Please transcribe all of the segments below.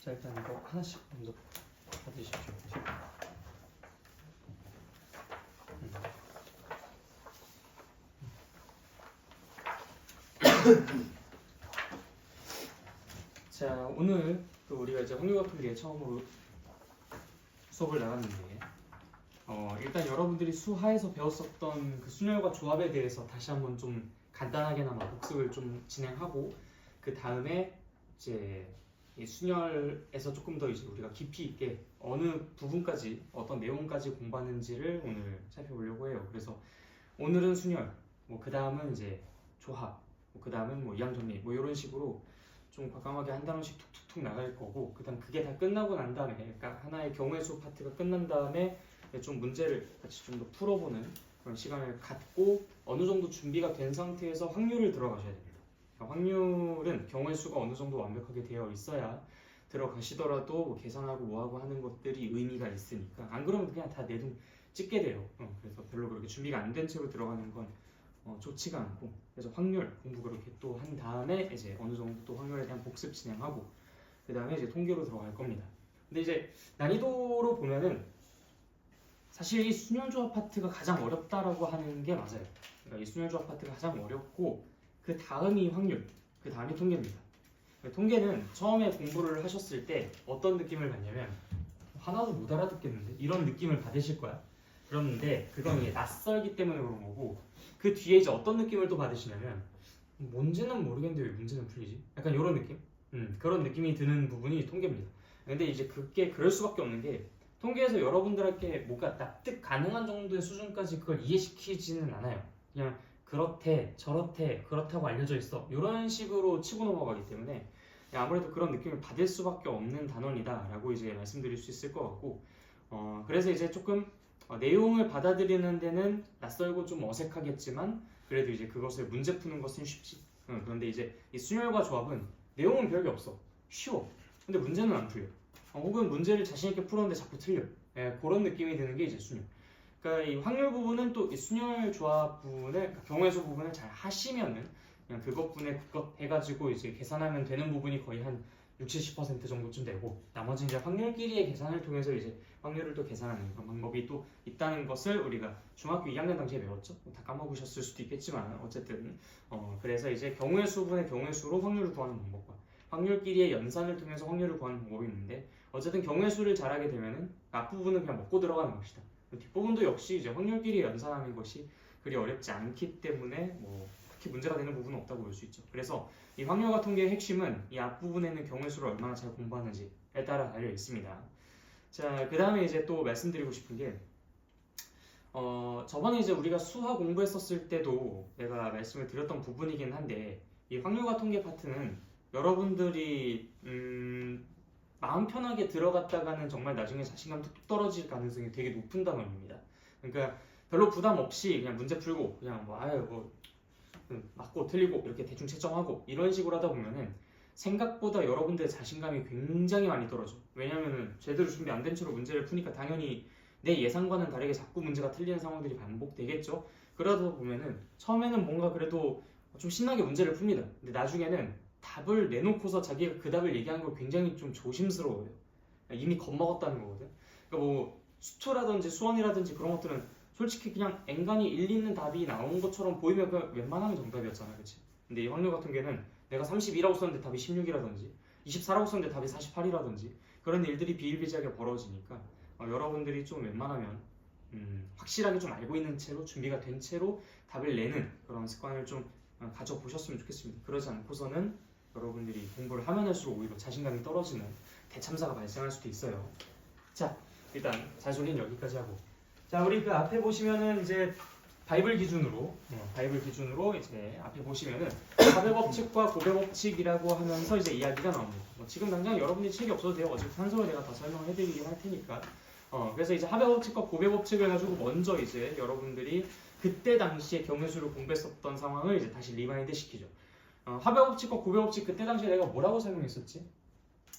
자, 일단 이거 하나씩 먼저 받으십시오. 자, 오늘 또 우리가 이제 확률과통계 처음으로 수업을 나갔는데 일단 여러분들이 수하에서 배웠었던 그 순열과 조합에 대해서 다시 한번 좀 간단하게나마 복습을 좀 진행하고, 그 다음에 이제 이 순열에서 조금 더 이제 우리가 깊이 있게 어느 부분까지 어떤 내용까지 공부하는지를 오늘 살펴보려고 해요. 그래서 오늘은 순열, 뭐 그 다음은 이제 조합, 뭐 그 다음은 뭐 이항 정리, 뭐 이런 식으로 좀 과감하게 한 단원씩 툭툭툭 나갈 거고, 그 다음 그게 다 끝나고 난 다음에, 그러니까 하나의 경우의 수 파트가 끝난 다음에 좀 문제를 같이 좀 더 풀어보는 그런 시간을 갖고 어느 정도 준비가 된 상태에서 확률을 들어가셔야 됩니다. 그러니까 확률은 경우의 수가 어느 정도 완벽하게 되어 있어야 들어가시더라도 뭐 계산하고 뭐하고 하는 것들이 의미가 있으니까, 안 그러면 그냥 다 내동 찍게 돼요. 그래서 별로 그렇게 준비가 안 된 채로 들어가는 건 좋지가 않고, 그래서 확률 공부 그렇게 또 한 다음에 이제 어느 정도 또 확률에 대한 복습 진행하고, 그 다음에 이제 통계로 들어갈 겁니다. 근데 이제 난이도로 보면은 사실 이 순열조합 파트가 가장 어렵다라고 하는 게 맞아요. 그러니까 이 순열조합 파트가 가장 어렵고, 그 다음이 확률, 그 다음이 통계입니다. 통계는 처음에 공부를 하셨을 때 어떤 느낌을 받냐면 하나도 못 알아듣겠는데 이런 느낌을 받으실 거야. 그런데 그건 이게 낯설기 때문에 그런 거고, 그 뒤에 이제 어떤 느낌을 또 받으시냐면 뭔지는 모르겠는데 왜 문제는 풀리지? 약간 이런 느낌? 그런 느낌이 드는 부분이 통계입니다. 근데 이제 그게 그럴 수밖에 없는 게, 통계에서 여러분들에게 뭔가 납득 가능한 정도의 수준까지 그걸 이해시키지는 않아요. 그냥 그렇대, 저렇대, 그렇다고 알려져 있어, 이런 식으로 치고 넘어가기 때문에 아무래도 그런 느낌을 받을 수밖에 없는 단원이다라고 이제 말씀드릴 수 있을 것 같고, 그래서 이제 조금 내용을 받아들이는 데는 낯설고 좀 어색하겠지만 그래도 이제 그것을 문제 푸는 것은 쉽지. 그런데 이제 이 순열과 조합은 내용은 별게 없어, 쉬워. 근데 문제는 안 풀려. 혹은 문제를 자신 있게 풀었는데 자꾸 틀려. 그런 느낌이 드는 게 이제 순열. 그러니까 이 확률 부분은 또 이 순열 조합 부분을, 그러니까 경우의 수 부분을 잘 하시면은 그냥 그것분에 그것 해가지고 이제 계산하면 되는 부분이 거의 한 60~70% 정도쯤 되고, 나머지 이제 확률끼리의 계산을 통해서 이제 확률을 또 계산하는 그런 방법이 또 있다는 것을 우리가 중학교 2학년 당시에 배웠죠. 다 까먹으셨을 수도 있겠지만 어쨌든 그래서 이제 경우의 수분의 경우의 수로 확률을 구하는 방법과 확률끼리의 연산을 통해서 확률을 구하는 방법이 있는데, 어쨌든 경우의 수를 잘하게 되면은 앞부분은 그냥 먹고 들어가는 것이다. 뒷부분도 역시 이제 확률끼리 연산하는 것이 그리 어렵지 않기 때문에 뭐 특히 문제가 되는 부분은 없다고 볼 수 있죠. 그래서 이 확률과 통계의 핵심은 이 앞부분에는 경우의 수를 얼마나 잘 공부하는지에 따라 달려 있습니다. 자, 그 다음에 이제 또 말씀드리고 싶은 게, 저번에 이제 우리가 수화 공부했었을 때도 내가 말씀을 드렸던 부분이긴 한데, 이 확률과 통계 파트는 여러분들이 마음 편하게 들어갔다가는 정말 나중에 자신감 뚝뚝 떨어질 가능성이 되게 높은 단원입니다. 그러니까 별로 부담 없이 그냥 문제 풀고 그냥 뭐 맞고 틀리고 이렇게 대충 채점하고 이런 식으로 하다 보면은 생각보다 여러분들의 자신감이 굉장히 많이 떨어져. 왜냐면은 제대로 준비 안 된 채로 문제를 푸니까 당연히 내 예상과는 다르게 자꾸 문제가 틀리는 상황들이 반복되겠죠. 그러다 보면은 처음에는 뭔가 그래도 좀 신나게 문제를 풉니다. 근데 나중에는 답을 내놓고서 자기가 그 답을 얘기하는 걸 굉장히 좀 조심스러워요. 이미 겁먹었다는 거거든. 그러니까 뭐 수초라든지 수원이라든지 그런 것들은 솔직히 그냥 앵간히 일리 있는 답이 나온 것처럼 보이면 그 웬만하면 정답이었잖아, 그렇지? 근데 이 확률 같은 경우에는 내가 32라고 썼는데 답이 16이라든지 24라고 썼는데 답이 48이라든지 그런 일들이 비일비재하게 벌어지니까 여러분들이 좀 웬만하면 확실하게 좀 알고 있는 채로 준비가 된 채로 답을 내는 그런 습관을 좀 가져보셨으면 좋겠습니다. 그러지 않고서는 여러분들이 공부를 하면 할수록 오히려 자신감이 떨어지는 대참사가 발생할 수도 있어요. 자, 일단 잔소리는 여기까지 하고, 자, 우리 그 앞에 보시면은 이제 바이블 기준으로 이제 앞에 보시면은 합의 법칙과 고배 법칙이라고 하면서 이제 이야기가 나옵니다. 지금 당장 여러분이 책이 없어도 돼요. 어차피 한서를 내가 다 설명을 해드리긴 할 테니까. 그래서 이제 합의 법칙과 고배 법칙을 가지고 먼저 이제 여러분들이 그때 당시에 경우의 수를 공부했었던 상황을 이제 다시 리마인드 시키죠. 합의 법칙과 고배 법칙, 그때 당시에 내가 뭐라고 설명했었지?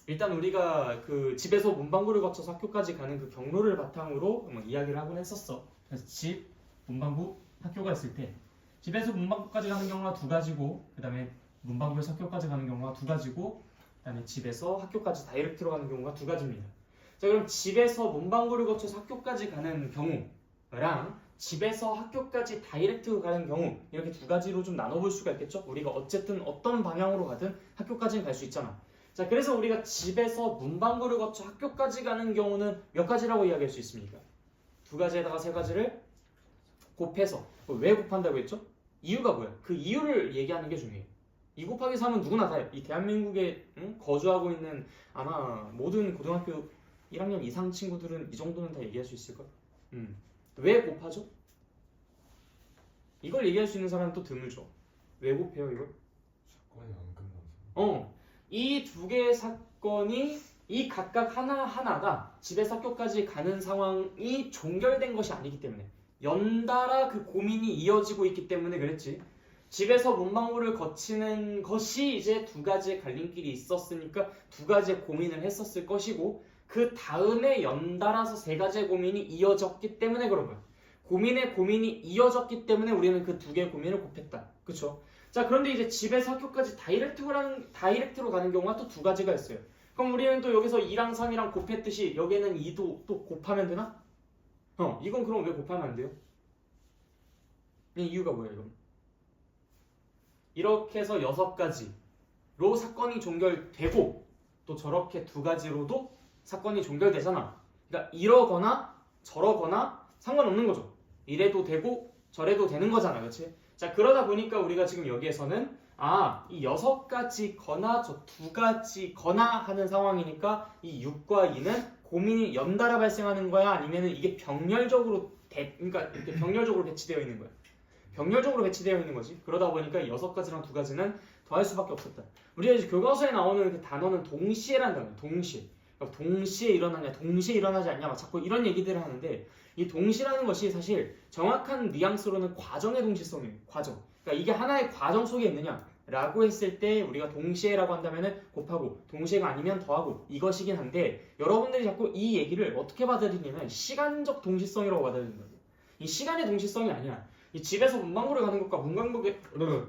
일단 우리가 그 집에서 문방구를 거쳐서 학교까지 가는 그 경로를 바탕으로 이야기를 하곤 했었어. 그래서 집, 문방구, 학교가 있을 때 집에서 문방구까지 가는 경우가 두 가지고, 그 다음에 문방구에서 학교까지 가는 경우가 두 가지고, 그다음에 집에서 학교까지 다이렉트로 가는 경우가 두 가지입니다. 자, 그럼 집에서 문방구를 거쳐서 학교까지 가는 경우랑 집에서 학교까지 다이렉트로 가는 경우 이렇게 두 가지로 좀 나눠볼 수가 있겠죠? 우리가 어쨌든 어떤 방향으로 가든 학교까지는 갈 수 있잖아. 자, 그래서 우리가 집에서 문방구를 거쳐 학교까지 가는 경우는 몇 가지라고 이야기할 수 있습니까? 두 가지에다가 세 가지를 곱해서. 왜 곱한다고 했죠? 이유가 뭐야? 그 이유를 얘기하는 게 중요해요. 2 곱하기 3은 누구나 다 해요. 이 대한민국에 거주하고 있는 아마 모든 고등학교 1학년 이상 친구들은 이 정도는 다 얘기할 수 있을걸? 왜 곱하죠? 이걸 얘기할 수 있는 사람은 또 드물죠. 왜 곱해요 이걸? 사건이 안 끝나서. 이 두 개의 사건이 이 각각 하나하나가 집에서 학교까지 가는 상황이 종결된 것이 아니기 때문에 연달아 그 고민이 이어지고 있기 때문에 그랬지. 집에서 문방구를 거치는 것이 이제 두 가지의 갈림길이 있었으니까 두 가지의 고민을 했었을 것이고 그 다음에 연달아서 세 가지의 고민이 이어졌기 때문에 그런 거야. 고민이 이어졌기 때문에 우리는 그 두 개의 고민을 곱했다. 그쵸? 자, 그런데 이제 집에서 학교까지 다이렉트로 가는 경우가 또 두 가지가 있어요. 그럼 우리는 또 여기서 2랑 3이랑 곱했듯이 여기에는 2도 또 곱하면 되나? 이건 그럼 왜 곱하면 안 돼요? 이 이유가 뭐예요, 이건? 이렇게 해서 6가지로 사건이 종결되고 또 저렇게 두 가지로도 사건이 종결되잖아. 그러니까 이러거나 저러거나 상관없는 거죠. 이래도 되고 저래도 되는 거잖아. 그렇지? 자, 그러다 보니까 우리가 지금 여기에서는 이 6가지거나 저 2가지거나 하는 상황이니까 이 6과 2는 고민이 연달아 발생하는 거야? 아니면은 이게 병렬적으로 그러니까 이렇게 병렬적으로 배치되어 있는 거야? 병렬적으로 배치되어 있는 거지. 그러다 보니까 6가지랑 2가지는 더할 수밖에 없었다. 우리가 이제 교과서에 나오는 그 단어는 동시에라는 단어야. 동시에. 그러니까 동시에 일어나냐, 동시에 일어나지 않냐, 막 자꾸 이런 얘기들을 하는데 이 동시라는 것이 사실 정확한 뉘앙스로는 과정의 동시성이에요. 과정. 그러니까 이게 하나의 과정 속에 있느냐라고 했을 때 우리가 동시에라고 한다면은 곱하고 동시에가 아니면 더하고 이것이긴 한데 여러분들이 자꾸 이 얘기를 어떻게 받아들이냐면 시간적 동시성이라고 받아들이는 거예요. 이 시간의 동시성이 아니야. 이 집에서 문방구를 가는 것과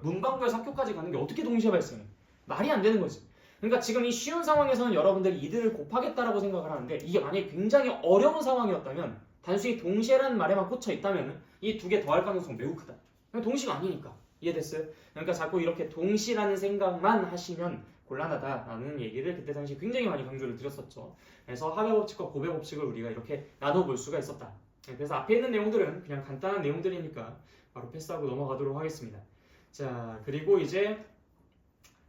문방구에서 학교까지 가는 게 어떻게 동시에 발생해? 말이 안 되는 거지. 그러니까 지금 이 쉬운 상황에서는 여러분들이 이들을 곱하겠다라고 생각을 하는데 이게 만약에 굉장히 어려운 상황이었다면 단순히 동시에라는 말에만 꽂혀 있다면 이 두 개 더할 가능성 매우 크다. 동시가 아니니까. 이해됐어요? 그러니까 자꾸 이렇게 동시라는 생각만 하시면 곤란하다라는 얘기를 그때 당시 굉장히 많이 강조를 드렸었죠. 그래서 합의 법칙과 고배 법칙을 우리가 이렇게 나눠볼 수가 있었다. 그래서 앞에 있는 내용들은 그냥 간단한 내용들이니까 바로 패스하고 넘어가도록 하겠습니다. 자, 그리고 이제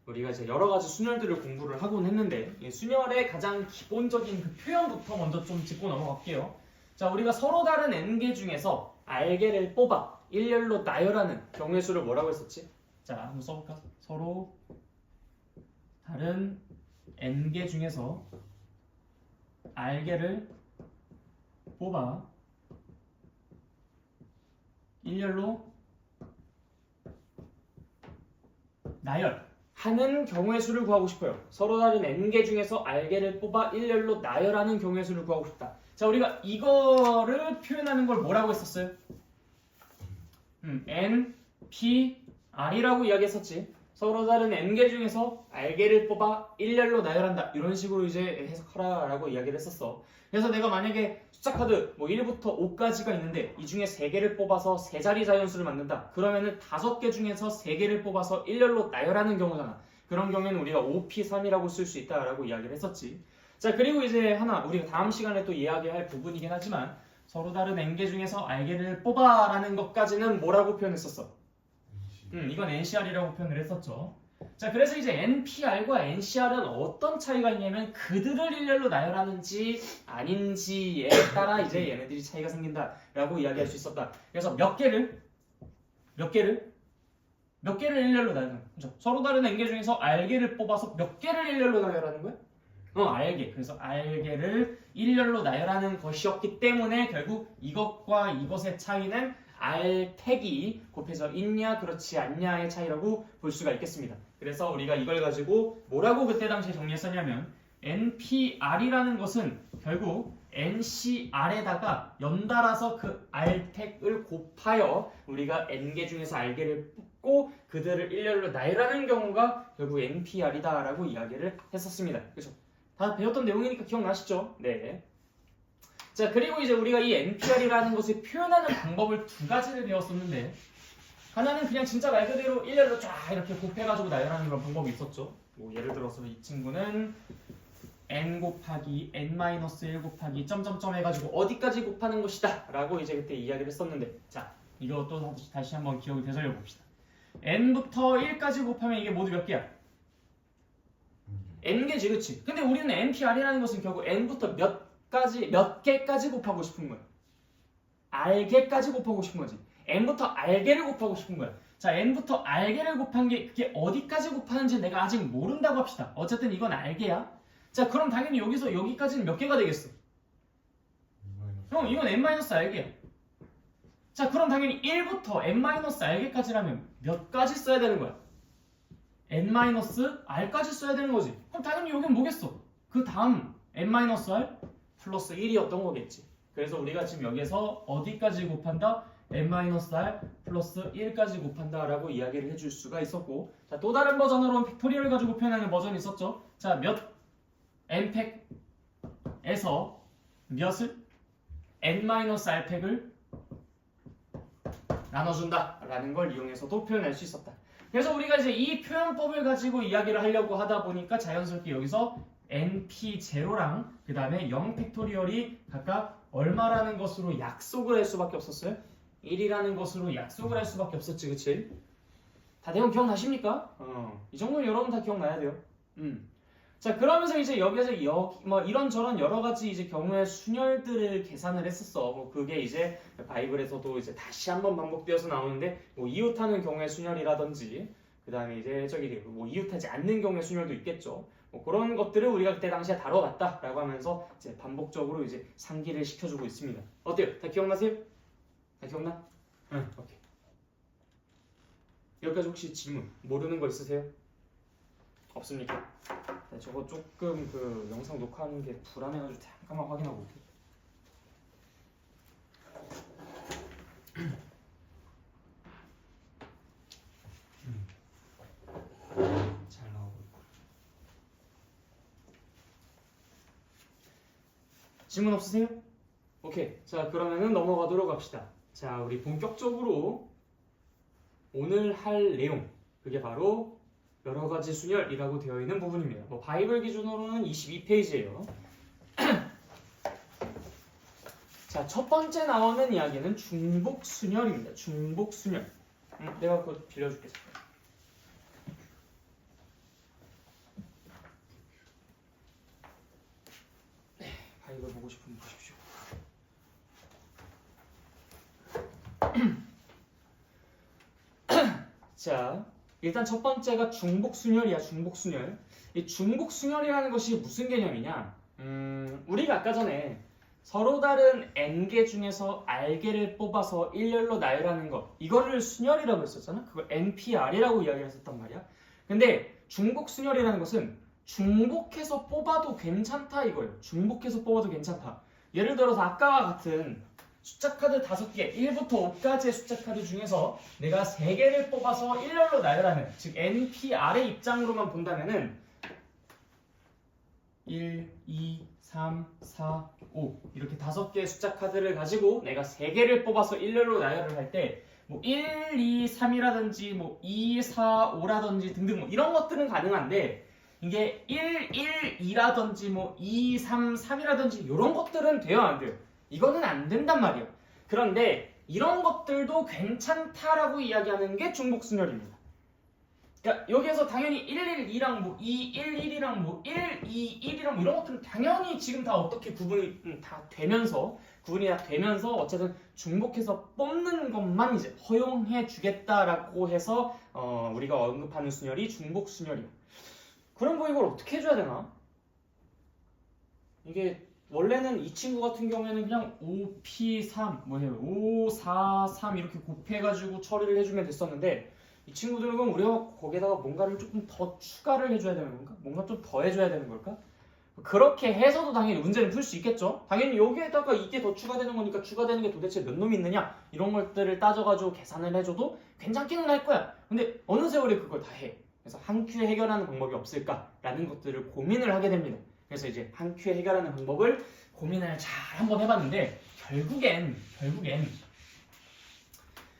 우리가 이제 여러 가지 순열들을 공부를 하곤 했는데 이 순열의 가장 기본적인 그 표현부터 먼저 좀 짚고 넘어갈게요. 자, 우리가 서로 다른 n개 중에서 r개를 뽑아 일렬로 나열하는 경우의 수를 뭐라고 했었지? 자, 한번 써볼까? 서로 다른 n개 중에서 r개를 뽑아 일렬로 나열하는 경우의 수를 구하고 싶어요. 서로 다른 n개 중에서 r개를 뽑아 일렬로 나열하는 경우의 수를 구하고 싶다. 자, 우리가 이거를 표현하는 걸 뭐라고 했었어요? n, p, r이라고 이야기했었지. 서로 다른 n개 중에서 r개를 뽑아 일렬로 나열한다. 이런 식으로 이제 해석하라라고 이야기를 했었어. 그래서 내가 만약에 숫자 카드 뭐 1부터 5까지가 있는데 이 중에 3개를 뽑아서 3자리 자연수를 만든다. 그러면은 5개 중에서 3개를 뽑아서 일렬로 나열하는 경우잖아. 그런 경우에는 우리가 5p3이라고 쓸 수 있다라고 이야기를 했었지. 자, 그리고 이제 하나 우리가 다음 시간에 또 이야기할 부분이긴 하지만 서로 다른 n개 중에서 r개를 뽑아라는 것까지는 뭐라고 표현했었어? 이건 NCR이라고 표현을 했었죠. 자, 그래서 이제 NPR과 NCR은 어떤 차이가 있냐면 그들을 일렬로 나열하는지 아닌지에 따라 이제 얘네들이 차이가 생긴다라고 이야기할 수 있었다. 그래서 몇 개를 일렬로 나열하는 거죠. 서로 다른 n개 중에서 r개를 뽑아서 몇 개를 일렬로 나열하는 거야? r개. 그래서 r개를 일렬로 나열하는 것이었기 때문에 결국 이것과 이것의 차이는 r택이 곱해져 있냐 그렇지 않냐의 차이라고 볼 수가 있겠습니다. 그래서 우리가 이걸 가지고 뭐라고 그때 당시에 정리했었냐면 NPR이라는 것은 결국 NCR에다가 연달아서 그 r택을 곱하여 우리가 n개 중에서 r개를 없고 그들을 일렬로 나열하는 경우가 결국 NPR이다라고 이야기를 했었습니다. 그렇죠? 다 배웠던 내용이니까 기억나시죠? 네. 자, 그리고 이제 우리가 이 NPR이라는 것을 표현하는 방법을 두 가지를 배웠었는데 하나는 그냥 진짜 말 그대로 일렬로 쫙 이렇게 곱해가지고 나열하는 그런 방법이 있었죠. 뭐 예를 들어서 이 친구는 n 곱하기 n-1 곱하기 점점점 해가지고 어디까지 곱하는 것이다 라고 이제 그때 이야기를 했었는데 자, 이것도 다시 한번 기억을 되살려 봅시다. n부터 1까지 곱하면 이게 모두 몇 개야? n개지, 그치? 근데 우리는 NPR이라는 것은 결국 n부터 몇 개까지 곱하고 싶은 거야. r개까지 곱하고 싶은 거지. n부터 r개를 곱하고 싶은 거야. 자, n부터 r개를 곱한 게 그게 어디까지 곱하는지 내가 아직 모른다고 합시다. 어쨌든 이건 r개야. 자, 그럼 당연히 여기서 여기까지는 몇 개가 되겠어? 형, 이건 n-r개야. 자, 그럼 당연히 1부터 n-r개까지라면 몇 가지 써야 되는 거야? n-r까지 써야 되는 거지. 그럼 당연히 여긴 뭐겠어? 그 다음 n-r 플러스 1이었던 거겠지. 그래서 우리가 지금 여기에서 어디까지 곱한다? n-r 플러스 1까지 곱한다 라고 이야기를 해줄 수가 있었고, 자, 또 다른 버전으로는 팩토리얼 가지고 표현하는 버전이 있었죠. 자, 몇 n팩에서 몇을 n-r팩을 나눠준다 라는 걸 이용해서도 표현할 수 있었다. 그래서 우리가 이제 이 표현법을 가지고 이야기를 하려고 하다 보니까 자연스럽게 여기서 np0랑 그 다음에 0팩토리얼이 각각 얼마라는 것으로 약속을 할 수밖에 없었어요. 1이라는 것으로 약속을 할 수밖에 없었지, 그치? 다 내용 기억나십니까? 이 정도는 여러분 다 기억나야 돼요. 자, 그러면서 이제 여기에서 뭐 이런저런 여러 가지 이제 경우의 순열들을 계산을 했었어. 뭐 그게 이제 바이블에서도 이제 다시 한번 반복되어서 나오는데, 뭐 이웃하는 경우의 순열이라든지, 그 다음에 이제 저기 뭐 이웃하지 않는 경우의 순열도 있겠죠. 뭐 그런 것들을 우리가 그때 당시에 다뤄봤다라고 하면서 이제 반복적으로 이제 상기를 시켜주고 있습니다. 어때요? 다 기억나세요? 다 기억나? 응, 오케이. 여기까지 혹시 질문 모르는 거 있으세요? 없습니까? 네, 저거 조금 그 영상 녹화하는 게 불안해가지고 잠깐만 확인하고 올게요. 잘 나오고 있고. 질문 없으세요? 오케이. 자, 그러면은 넘어가도록 합시다. 자, 우리 본격적으로 오늘 할 내용, 그게 바로 여러 가지 순열이라고 되어 있는 부분입니다. 뭐 바이블 기준으로는 22페이지예요. 자, 첫 번째 나오는 이야기는 중복 순열입니다. 중복 순열. 내가 그거 빌려줄게. 네, 바이블 보고 싶으면 보십시오. 자, 일단 첫 번째가 중복순열이야. 중복순열. 이 중복순열이라는 것이 무슨 개념이냐? 우리가 아까 전에 서로 다른 n개 중에서 r개를 뽑아서 일렬로 나열하는 것, 이거를 순열이라고 했었잖아. 그걸 NPR이라고 이야기했었단 말이야. 근데 중복순열이라는 것은 중복해서 뽑아도 괜찮다 이거예요. 중복해서 뽑아도 괜찮다. 예를 들어서 아까와 같은 숫자 카드 5개, 1부터 5까지의 숫자 카드 중에서 내가 3개를 뽑아서 일렬로 나열하는, 즉 NPR의 입장으로만 본다면은 1, 2, 3, 4, 5 이렇게 5개의 숫자 카드를 가지고 내가 3개를 뽑아서 일렬로 나열을 할 때 뭐 1, 2, 3이라든지 뭐 2, 4, 5라든지 등등 뭐 이런 것들은 가능한데, 이게 1, 1, 2라든지 뭐 2, 3, 3이라든지 이런 것들은 돼요, 안 돼요? 이거는 안 된단 말이야. 그런데 이런 것들도 괜찮다라고 이야기하는 게 중복순열입니다. 그러니까 여기에서 당연히 1, 1, 2랑 뭐 2, 1, 1이랑 뭐 1, 2, 1이랑 뭐 이런 것들은 당연히 지금 다 어떻게 구분이 다 되면서 어쨌든 중복해서 뽑는 것만 이제 허용해 주겠다라고 해서 우리가 언급하는 순열이 중복순열이야. 그럼 뭐 이걸 어떻게 해줘야 되나? 이게 원래는 이 친구 같은 경우에는 그냥 5P3, 5, 4, 3 이렇게 곱해가지고 처리를 해주면 됐었는데, 이 친구들은 우리가 거기에다가 뭔가를 조금 더 추가를 해줘야 되는 건가? 뭔가 좀 더 해줘야 되는 걸까? 그렇게 해서도 당연히 문제를 풀 수 있겠죠? 당연히 여기에다가 이게 더 추가되는 거니까 추가되는 게 도대체 몇 놈이 있느냐? 이런 것들을 따져가지고 계산을 해줘도 괜찮기는 할 거야. 근데 어느 세월에 그걸 다 해. 그래서 한 큐에 해결하는 방법이 없을까라는 것들을 고민을 하게 됩니다. 그래서 이제 한 큐에 해결하는 방법을 고민을 잘 한번 해봤는데 결국엔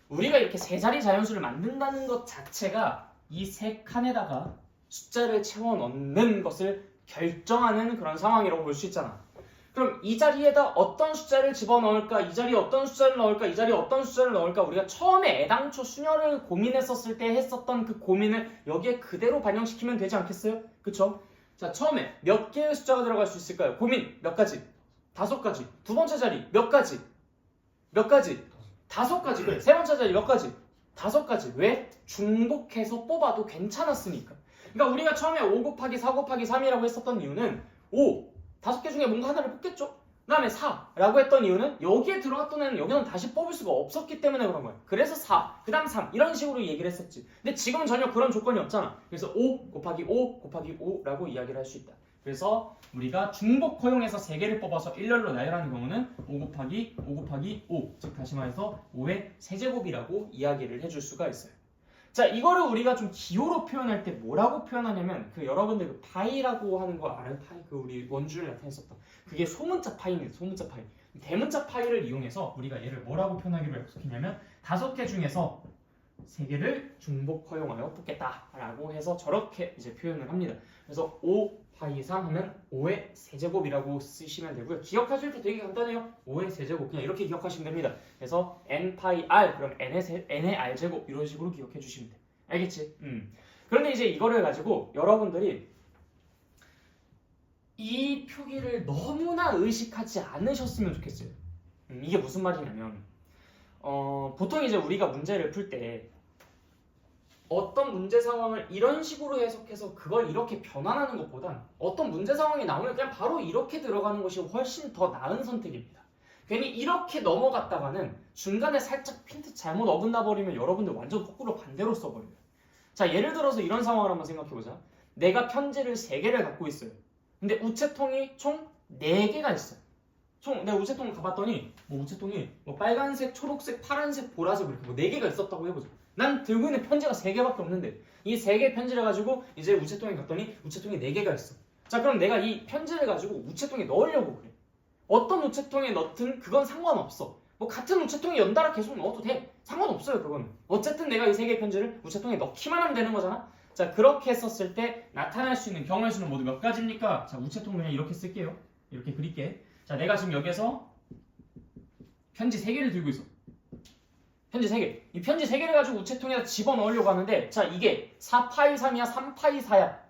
우리가 이렇게 세 자리 자연수를 만든다는 것 자체가 이 세 칸에다가 숫자를 채워 넣는 것을 결정하는 그런 상황이라고 볼 수 있잖아. 그럼 이 자리에다 어떤 숫자를 집어넣을까? 이 자리에 어떤 숫자를 넣을까? 이 자리에 어떤 숫자를 넣을까? 우리가 처음에 애당초 수녀를 고민했었을 때 했었던 그 고민을 여기에 그대로 반영시키면 되지 않겠어요? 그쵸? 자, 처음에 몇 개의 숫자가 들어갈 수 있을까요? 고민 몇 가지? 5가지. 두 번째 자리 몇 가지? 몇 가지? 5가지. 그래. 세 번째 자리 몇 가지? 5가지. 왜? 중복해서 뽑아도 괜찮았으니까. 그러니까 우리가 처음에 5 곱하기 4 곱하기 3이라고 했었던 이유는 5, 5개 중에 뭔가 하나를 뽑겠죠? 그 다음에 4라고 했던 이유는 여기에 들어갔던 애는 여기는 다시 뽑을 수가 없었기 때문에 그런 거야. 그래서 4, 그 다음 3 이런 식으로 얘기를 했었지. 근데 지금은 전혀 그런 조건이 없잖아. 그래서 5 곱하기 5 곱하기 5라고 이야기를 할 수 있다. 그래서 우리가 중복 허용해서 3개를 뽑아서 일렬로 나열하는 경우는 5 곱하기 5 곱하기 5, 즉 다시 말해서 5의 세제곱이라고 이야기를 해줄 수가 있어요. 자, 이거를 우리가 좀 기호로 표현할 때 뭐라고 표현하냐면 그 여러분들 그 파이라고 하는 거 알아요? 파이 그 우리 원주를 나타냈었던 그게 소문자 파이입니다. 소문자 파이. 대문자 파이를 이용해서 우리가 얘를 뭐라고 표현하기로 약속했냐면 5개 중에서 3개를 중복 허용하여 뽑겠다라고 해서 저렇게 이제 표현을 합니다. 그래서 5 파이 3 하면 5의 세제곱이라고 쓰시면 되고요. 기억하실 때 되게 간단해요. 5의 세제곱 그냥 이렇게 기억하시면 됩니다. 그래서 n 파이 r 그럼 n의 r 제곱 이런 식으로 기억해 주시면 돼. 알겠지? 그런데 이제 이거를 가지고 여러분들이 이 표기를 너무나 의식하지 않으셨으면 좋겠어요. 이게 무슨 말이냐면 보통 이제 우리가 문제를 풀 때 어떤 문제 상황을 이런 식으로 해석해서 그걸 이렇게 변환하는 것보단 어떤 문제 상황이 나오면 그냥 바로 이렇게 들어가는 것이 훨씬 더 나은 선택입니다. 괜히 이렇게 넘어갔다가는 중간에 살짝 핀트 잘못 어긋나 버리면 여러분들 완전 거꾸로 반대로 써버려요. 자, 예를 들어서 이런 상황을 한번 생각해보자. 내가 편지를 3개를 갖고 있어요. 근데 우체통이 총 4개가 있어요. 내가 우체통을 가봤더니 우체통이 빨간색, 초록색, 파란색, 보라색 이렇게 4개가 있었다고 해보자. 난 들고 있는 편지가 3개밖에 없는데 이 3개의 편지를 가지고 이제 우체통에 갔더니 우체통에 4개가 있어. 자, 그럼 내가 이 편지를 가지고 우체통에 넣으려고 그래. 어떤 우체통에 넣든 그건 상관없어. 같은 우체통에 연달아 계속 넣어도 돼. 상관없어요, 그거는. 어쨌든 내가 이 3개의 편지를 우체통에 넣기만 하면 되는 거잖아. 자, 그렇게 했었을 때 나타날 수 있는 경우의 수는 모두 몇 가지입니까? 자, 우체통 그냥 이렇게 쓸게요. 이렇게 그릴게. 자, 내가 지금 여기서 편지 3개를 들고 있어. 편지 3개. 이 편지 3개를 가지고 우체통에다 집어넣으려고 하는데 자, 이게 4파이 3이야 3파이 4야.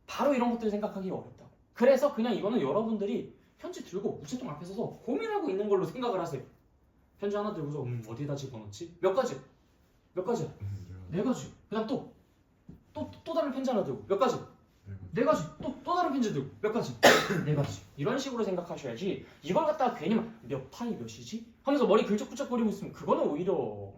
바로 이런 것들 생각하기 어렵다고. 그래서 그냥 이거는 여러분들이 편지 들고 우체통 앞에 서서 고민하고 있는 걸로 생각을 하세요. 편지 하나 들고서 어디다 집어넣지? 몇 가지? 몇 가지야? 4가지. 그 다음 또 다른 편지 하나 들고 몇 가지? 4가지. 또 다른 편지 들고 몇 가지? 4가지. 이런 식으로 생각하셔야지 이걸 갖다가 괜히 몇 파이 몇이지? 하면서 머리 긁적긁적거리고 있으면 그거는 오히려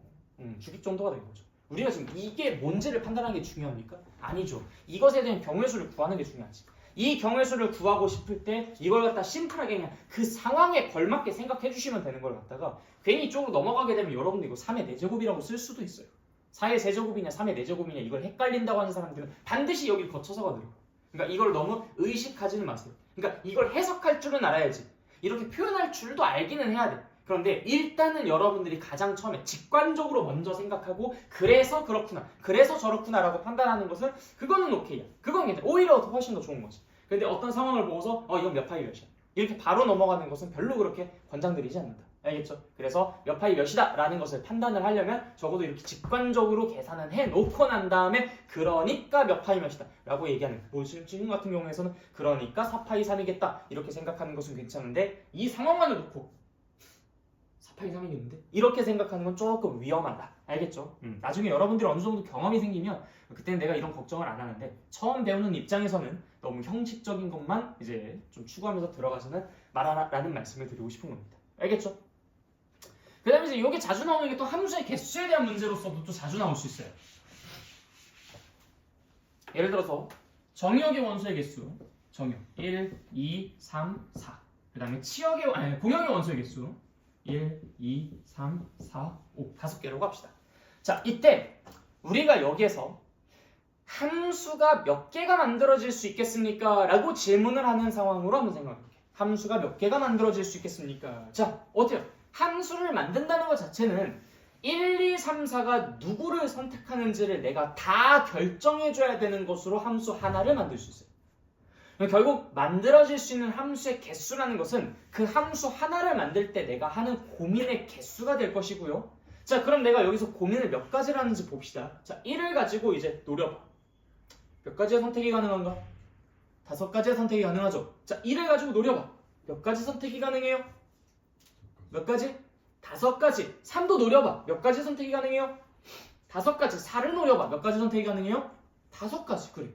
죽일 정도가 되는 거죠. 우리가 지금 이게 뭔지를 판단하는 게 중요합니까? 아니죠. 이것에 대한 경우의 수를 구하는 게 중요하지. 이 경우의 수를 구하고 싶을 때 이걸 갖다 심플하게 그냥 그 상황에 걸맞게 생각해 주시면 되는 걸 갖다가 괜히 이쪽으로 넘어가게 되면 여러분들 이거 3의 4제곱이라고 쓸 수도 있어요. 4의 세제곱이냐 3의 4제곱이냐 이걸 헷갈린다고 하는 사람들은 반드시 여기를 거쳐서가 들어요. 그러니까 이걸 너무 의식하지는 마세요. 그러니까 이걸 해석할 줄은 알아야지. 이렇게 표현할 줄도 알기는 해야 돼. 그런데 일단은 여러분들이 가장 처음에 직관적으로 먼저 생각하고 그래서 그렇구나, 그래서 저렇구나 라고 판단하는 것은 그거는 오케이야. 그건 괜찮아. 오히려 훨씬 더 좋은 거지. 근데 어떤 상황을 보고서 이건 몇 파이 몇이야. 이렇게 바로 넘어가는 것은 별로 그렇게 권장드리지 않는다. 알겠죠? 그래서 몇 파이 몇이다 라는 것을 판단을 하려면 적어도 이렇게 직관적으로 계산을 해놓고 난 다음에 그러니까 몇 파이 몇이다 라고 얘기하는 지금 같은 경우에서는 그러니까 4파이 3이겠다 이렇게 생각하는 것은 괜찮은데 이 상황만을 놓고 4파이 3이겠는데? 이렇게 생각하는 건 조금 위험하다. 알겠죠? 나중에 여러분들이 어느 정도 경험이 생기면 그때는 내가 이런 걱정을 안 하는데 처음 배우는 입장에서는 너무 형식적인 것만 이제 좀 추구하면서 들어가서는 말하라는 말씀을 드리고 싶은 겁니다. 알겠죠? 그 다음에 이제 이게 자주 나오는 게 또 함수의 개수에 대한 문제로서도 또 자주 나올 수 있어요. 예를 들어서 정의역의 원소의 개수 정의역 1, 2, 3, 4 그 다음에 공역의 원소의 개수 1, 2, 3, 4, 5 5개라고 합시다. 자, 이때 우리가 여기에서 함수가 몇 개가 만들어질 수 있겠습니까? 라고 질문을 하는 상황으로 한번 생각해볼게요. 함수가 몇 개가 만들어질 수 있겠습니까? 자, 어때요? 함수를 만든다는 것 자체는 1, 2, 3, 4가 누구를 선택하는지를 내가 다 결정해줘야 되는 것으로 함수 하나를 만들 수 있어요. 결국 만들어질 수 있는 함수의 개수라는 것은 그 함수 하나를 만들 때 내가 하는 고민의 개수가 될 것이고요. 자, 그럼 내가 여기서 고민을 몇 가지를 하는지 봅시다. 자, 1을 가지고 이제 노려봐. 몇 가지의 선택이 가능한가? 5가지의 선택이 가능하죠. 자, 1을 가지고 노려봐. 몇 가지 선택이 가능해요? 몇 가지? 5가지. 3도 노려봐. 몇 가지 선택이 가능해요? 5가지. 4를 노려봐. 몇 가지 선택이 가능해요? 5가지. 그래.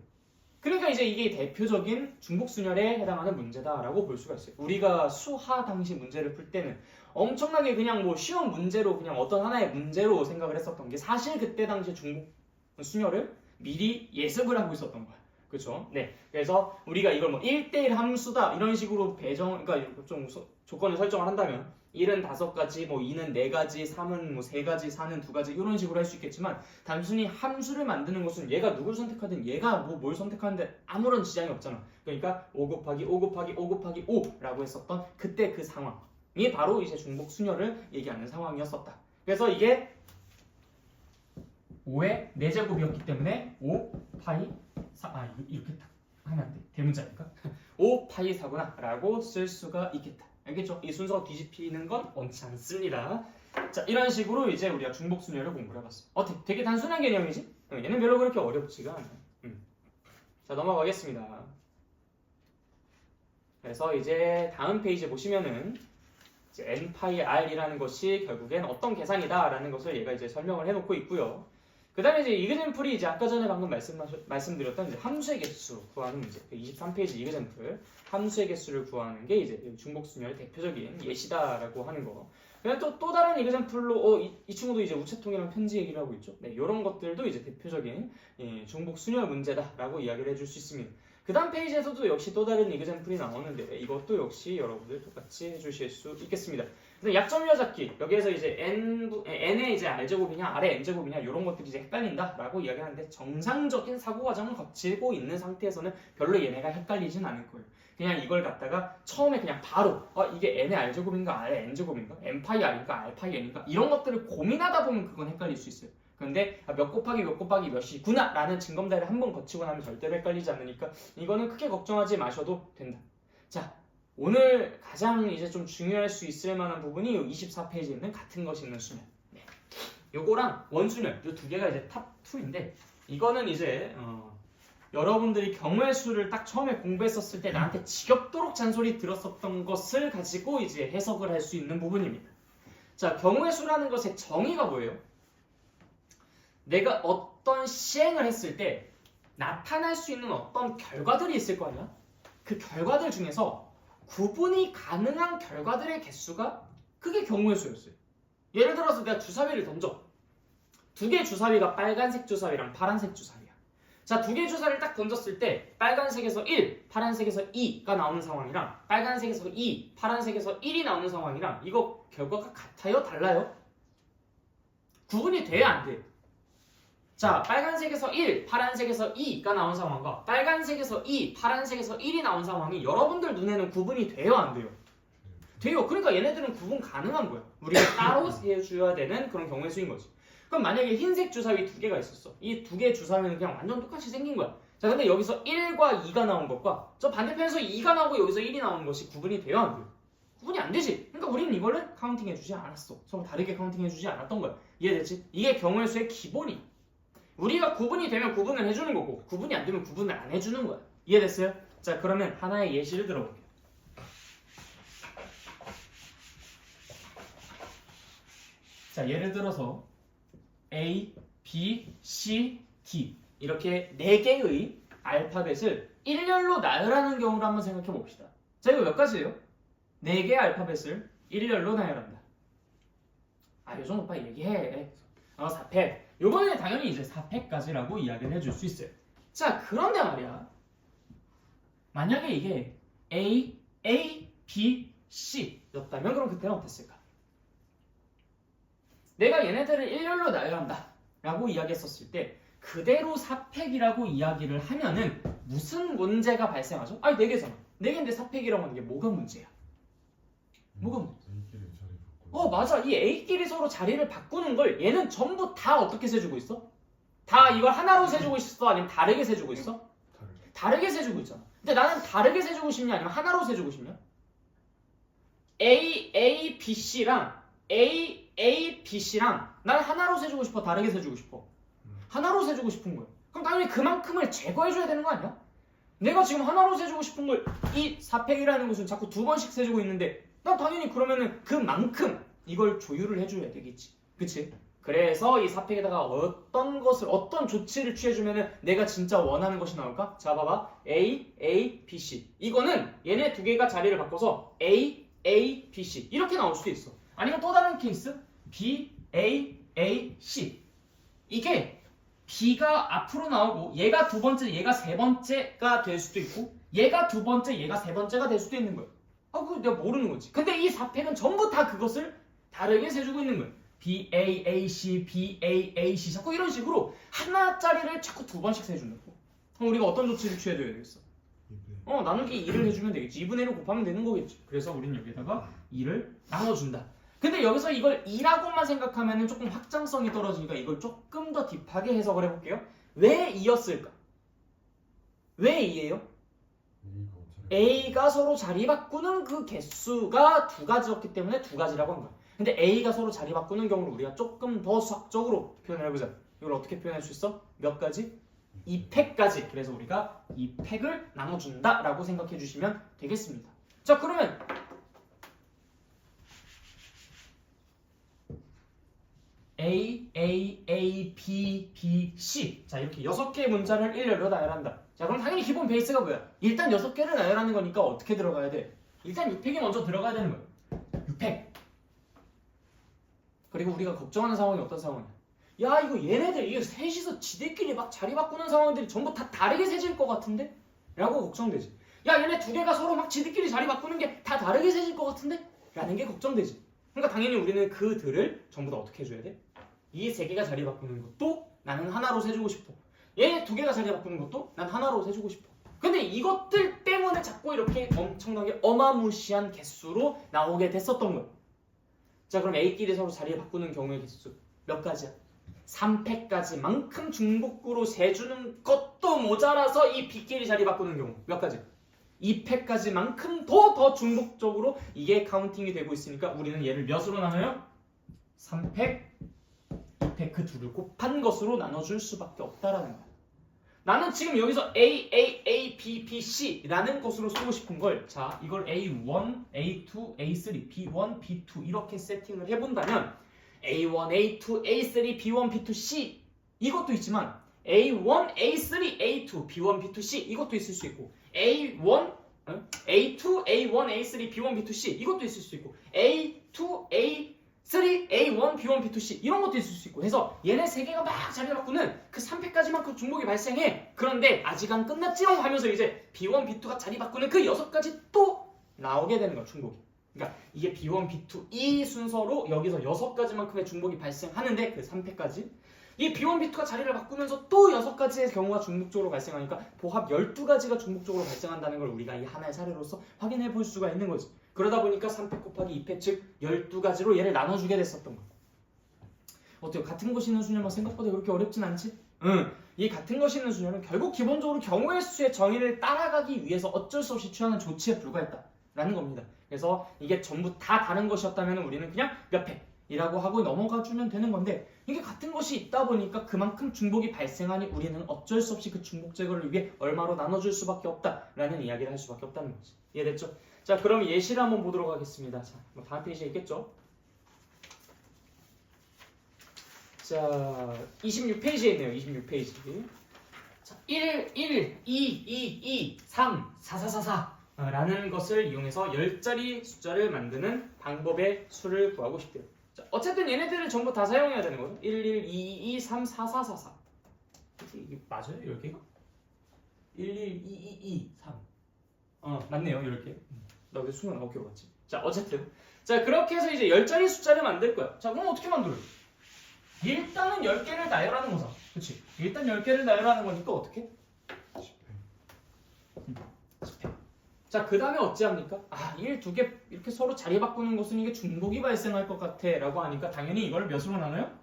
그러니까 이제 이게 대표적인 중복순열에 해당하는 문제다라고 볼 수가 있어요. 우리가 수하 당시 문제를 풀 때는 엄청나게 그냥 뭐 쉬운 문제로 그냥 어떤 하나의 문제로 생각을 했었던 게 사실 그때 당시 중복순열을 미리 예습을 하고 있었던 거야. 그렇죠? 네. 그래서 우리가 이걸 뭐 1대1 함수다 이런 식으로 그러니까 좀 조건을 설정을 한다면 1은 5가지, 뭐 2는 4가지, 3은 뭐 3가지, 4는 2가지 이런 식으로 할 수 있겠지만 단순히 함수를 만드는 것은 얘가 누굴 선택하든 얘가 뭐 뭘 선택하는데 아무런 지장이 없잖아. 그러니까 5 곱하기 5 곱하기 5 곱하기 5라고 했었던 그때 그 상황이 바로 이제 중복순열을 얘기하는 상황이었었다. 그래서 이게 5의 4제곱이었기 때문에 5 파이 4 이렇게 딱 하면 안 돼. 대문자니까 5 파이 4구나 라고 쓸 수가 있겠다. 알겠죠? 이 순서가 뒤집히는 건 원치 않습니다. 자, 이런 식으로 이제 우리가 중복순열을 공부를 해봤어. 되게 단순한 개념이지? 얘는 별로 그렇게 어렵지가 않아. 자, 넘어가겠습니다. 그래서 이제 다음 페이지 보시면은 이제 n 파이 r이라는 것이 결국엔 어떤 계산이다 라는 것을 얘가 이제 설명을 해놓고 있고요. 그 다음에 이제 이그젠플이 이제 아까 전에 방금 말씀드렸던 이제 함수의 개수 구하는 문제, 23페이지 이그젠플, 함수의 개수를 구하는 게 이제 중복순열의 대표적인 예시다라고 하는 거. 그냥 또 다른 이그젠플로 이 친구도 이제 우체통이랑 편지 얘기를 하고 있죠. 네, 이런 것들도 이제 대표적인 중복순열 문제다라고 이야기를 해줄 수 있습니다. 그 다음 페이지에서도 역시 또 다른 이그젠플이 나오는데 이것도 역시 여러분들 똑같이 해주실 수 있겠습니다. 그래서 약점이어 잡기 여기에서 이제 n의 이제 r제곱이냐 r의 n제곱이냐 이런 것들이 이제 헷갈린다라고 이야기하는데 정상적인 사고 과정을 거치고 있는 상태에서는 별로 얘네가 헷갈리진 않을 거예요. 그냥 이걸 갖다가 처음에 그냥 바로 이게 n의 r제곱인가 r의 n제곱인가 n파이 r인가 r파이 n인가 이런 것들을 고민하다 보면 그건 헷갈릴 수 있어요. 그런데 몇 곱하기 몇 곱하기 몇이구나 라는 증검다리를 한번 거치고 나면 절대로 헷갈리지 않으니까 이거는 크게 걱정하지 마셔도 된다. 자, 오늘 가장 이제 좀 중요할 수 있을 만한 부분이 24페이지에 있는 같은 것이 있는 수열. 네. 요거랑 원순열 이 두 개가 이제 탑 2인데 이거는 이제 여러분들이 경우의 수를 딱 처음에 공부했었을 때 나한테 지겹도록 잔소리 들었었던 것을 가지고 이제 해석을 할 수 있는 부분입니다. 자, 경우의 수라는 것의 정의가 뭐예요? 내가 어떤 시행을 했을 때 나타날 수 있는 어떤 결과들이 있을 거 아니야? 그 결과들 중에서 구분이 가능한 결과들의 개수가 그게 경우의 수였어요. 예를 들어서 내가 주사위를 던져. 두 개의 주사위가 빨간색 주사위랑 파란색 주사위야. 자, 두 개의 주사위를 딱 던졌을 때 빨간색에서 1, 파란색에서 2가 나오는 상황이랑 빨간색에서 2, 파란색에서 1이 나오는 상황이랑 이거 결과가 같아요? 달라요? 구분이 돼야 안 돼? 자, 빨간색에서 1, 파란색에서 2가 나온 상황과 빨간색에서 2, 파란색에서 1이 나온 상황이 여러분들 눈에는 구분이 돼요? 안 돼요? 돼요. 그러니까 얘네들은 구분 가능한 거야. 우리가 따로 세줘야 되는 그런 경우의 수인 거지. 그럼 만약에 흰색 주사위 두 개가 있었어. 이 두 개의 주사위는 그냥 완전 똑같이 생긴 거야. 자, 근데 여기서 1과 2가 나온 것과 저 반대편에서 2가 나오고 여기서 1이 나오는 것이 구분이 돼요? 안 돼요? 구분이 안 되지. 그러니까 우리는 이거를 카운팅해주지 않았어. 서로 다르게 카운팅해주지 않았던 거야. 이해됐지? 이게 경우의 수의 기본이야. 우리가 구분이 되면 구분을 해주는 거고 구분이 안 되면 구분을 안 해주는 거야. 이해됐어요? 자, 그러면 하나의 예시를 들어볼게요. 자, 예를 들어서 A, B, C, D 이렇게 4개의 알파벳을 일렬로 나열하는 경우를 한번 생각해 봅시다. 자, 이거 몇 가지예요? 4개의 알파벳을 일렬로 나열한다. 요정 오빠 얘기해. 4팩. 요번에 당연히 이제 4팩까지라고 이야기를 해줄 수 있어요. 자, 그런데 말이야. 만약에 이게 A, B, C 였다면 그럼 그때는 어땠을까? 내가 얘네들을 일렬로 나열한다. 라고 이야기했었을 때 그대로 4팩이라고 이야기를 하면은 무슨 문제가 발생하죠? 아니 4개잖아. 4개인데 4팩이라고 하는 게 뭐가 문제야? 뭐가 문제? A끼리 자리 바꾸는. 맞아. 이 A끼리 서로 자리를 바꾸는 걸 얘는 전부 다 어떻게 세주고 있어? 다 이걸 하나로 세주고 있어? 아니면 다르게 세주고 있어? 다르게 세주고 있잖아. 근데 나는 다르게 세주고 싶냐 아니면 하나로 세주고 싶냐? A, B, C랑 A, B, C랑 난 하나로 세주고 싶어? 다르게 세주고 싶어? 하나로 세주고 싶은 거야. 그럼 당연히 그만큼을 제거해줘야 되는 거 아니야? 내가 지금 하나로 세주고 싶은 걸 이 4팩이라는 것은 자꾸 2번씩 세주고 있는데 난 당연히 그러면은 그만큼 이걸 조율을 해줘야 되겠지. 그치? 그래서 이 4팩에다가 어떤 조치를 취해주면은 내가 진짜 원하는 것이 나올까? 자, 봐봐. A, B, C. 이거는 얘네 두 개가 자리를 바꿔서 A, B, C. 이렇게 나올 수도 있어. 아니면 또 다른 케이스. B, A, C. 이게 B가 앞으로 나오고 얘가 두 번째, 얘가 세 번째가 될 수도 있고 얘가 두 번째, 얘가 세 번째가 될 수도 있는 거야. 그거 내가 모르는 거지. 근데 이 4팩은 전부 다 그것을 다르게 세주고 있는 거야. B, A, C, B, A, C 자꾸 이런 식으로 하나짜리를 자꾸 2번씩 세준다고. 그럼 우리가 어떤 조치를 취해줘야 되겠어? 나누기 2를 해주면 되겠지. 2분의 1을 곱하면 되는 거겠지. 그래서 우리는 여기다가 2를 나눠준다. 근데 여기서 이걸 2라고만 생각하면 조금 확장성이 떨어지니까 이걸 조금 더 딥하게 해석을 해볼게요. 왜 2였을까? 왜 2예요? A가 서로 자리 바꾸는 그 개수가 2가지였기 때문에 2가지라고 한 거야. 근데 A가 서로 자리 바꾸는 경우를 우리가 조금 더 수학적으로 표현을 해보자. 이걸 어떻게 표현할 수 있어? 몇 가지? 2팩까지. 그래서 우리가 2팩을 나눠준다 라고 생각해 주시면 되겠습니다. 자, 그러면 A, B, C. 자, 이렇게 6개의 문자를 일렬로 나열한다. 자, 그럼 당연히 기본 베이스가 뭐야? 일단 6개를 나열하는 거니까 어떻게 들어가야 돼? 일단 6팩이 먼저 들어가야 되는 거야. 6팩. 그리고 우리가 걱정하는 상황이 어떤 상황이야? 야, 이거 얘네들 이게 셋이서 지들끼리 막 자리 바꾸는 상황들이 전부 다 다르게 세질 것 같은데? 라고 걱정되지. 야, 얘네 두 개가 서로 막 지들끼리 자리 바꾸는 게 다 다르게 세질 것 같은데? 라는 게 걱정되지. 그러니까 당연히 우리는 그들을 전부 다 어떻게 해줘야 돼? 이 세 개가 자리 바꾸는 것도 나는 하나로 세주고 싶어. 얘 두 개가 자리 바꾸는 것도 난 하나로 세주고 싶어. 근데 이것들 때문에 자꾸 이렇게 엄청나게 어마무시한 개수로 나오게 됐었던 거야. 자, 그럼 A끼리 서로 자리 바꾸는 경우의 개수 몇 가지야? 3팩까지만큼 중복구로 세주는 것도 모자라서 이 B끼리 자리 바꾸는 경우 몇 가지? 2팩까지만큼 더 중복적으로 이게 카운팅이 되고 있으니까 우리는 얘를 몇으로 나눠요? 3팩, 2팩 그 둘을 곱한 것으로 나눠줄 수밖에 없다라는 거야. 나는 지금 여기서 A, B, C 라는 것으로 쓰고 싶은 걸, 자, 이걸 A1, A2, A3, B1, B2 이렇게 세팅을 해본다면 A1, A2, A3, B1, B2, C 이것도 있지만 A1, A3, A2, B1, B2, C 이것도 있을 수 있고 A1, A2, A1, A3, B1, B2, C 이것도 있을 수 있고 A2, A3, A1, B1, B2, C 이런 것도 있을 수 있고 해서 얘네 세 개가 막 자리 바꾸는 그 3팩까지만큼 중복이 발생해. 그런데 아직 안 끝났지롱 하면서 이제 B1, B2가 자리 바꾸는 그 6가지 또 나오게 되는 거야, 중복이. 그러니까 이게 B1, B2 이 순서로 여기서 6가지만큼의 중복이 발생하는데 그 3팩까지 이 B1, B2가 자리를 바꾸면서 또 6가지의 경우가 중복적으로 발생하니까 보합 12가지가 중복적으로 발생한다는 걸 우리가 이 하나의 사례로서 확인해 볼 수가 있는 거지. 그러다 보니까 3팩 곱하기 2팩 즉 12가지로 얘를 나눠주게 됐었던 거야. 어때요? 같은 것이 있는 수열만 생각보다 그렇게 어렵진 않지? 이 같은 것이 있는 수열은 결국 기본적으로 경우의 수의 정의를 따라가기 위해서 어쩔 수 없이 취하는 조치에 불과했다라는 겁니다. 그래서 이게 전부 다 다른 것이었다면 우리는 그냥 몇 팩이라고 하고 넘어가 주면 되는 건데 이게 같은 것이 있다 보니까 그만큼 중복이 발생하니 우리는 어쩔 수 없이 그 중복 제거를 위해 얼마로 나눠줄 수밖에 없다라는 이야기를 할 수밖에 없다는 거지. 이해됐죠? 자, 그럼 예시를 한번 보도록 하겠습니다. 자, 뭐 다음 페이지에 있겠죠? 자, 26페이지에 있네요. 26페이지. 자, 1, 2, 2, 3, 4, 4, 4, 4 라는 것을 이용해서 10자리 숫자를 만드는 방법의 수를 구하고 싶대요. 자, 어쨌든 얘네들을 전부 다 사용해야 되는 거죠. 1, 1, 2, 2, 3, 4, 4, 4, 4. 이게 맞아요? 10개가? 1, 1, 2, 2, 2, 3. 맞네요. 10개. 나 왜 순간 9개로 갔지? 자, 어쨌든. 자, 그렇게 해서 이제 10자리 숫자를 만들 거야. 자, 그럼 어떻게 만들어요? 일단은 10개를 나열하는 거잖아. 그치? 일단 10개를 나열하는 거니까 어떻게? 10회. 자, 그 다음에 어찌합니까? 1, 2개 이렇게 서로 자리 바꾸는 것은 이게 중복이 발생할 것 같아 라고 하니까 당연히 이걸 몇으로 나눠요?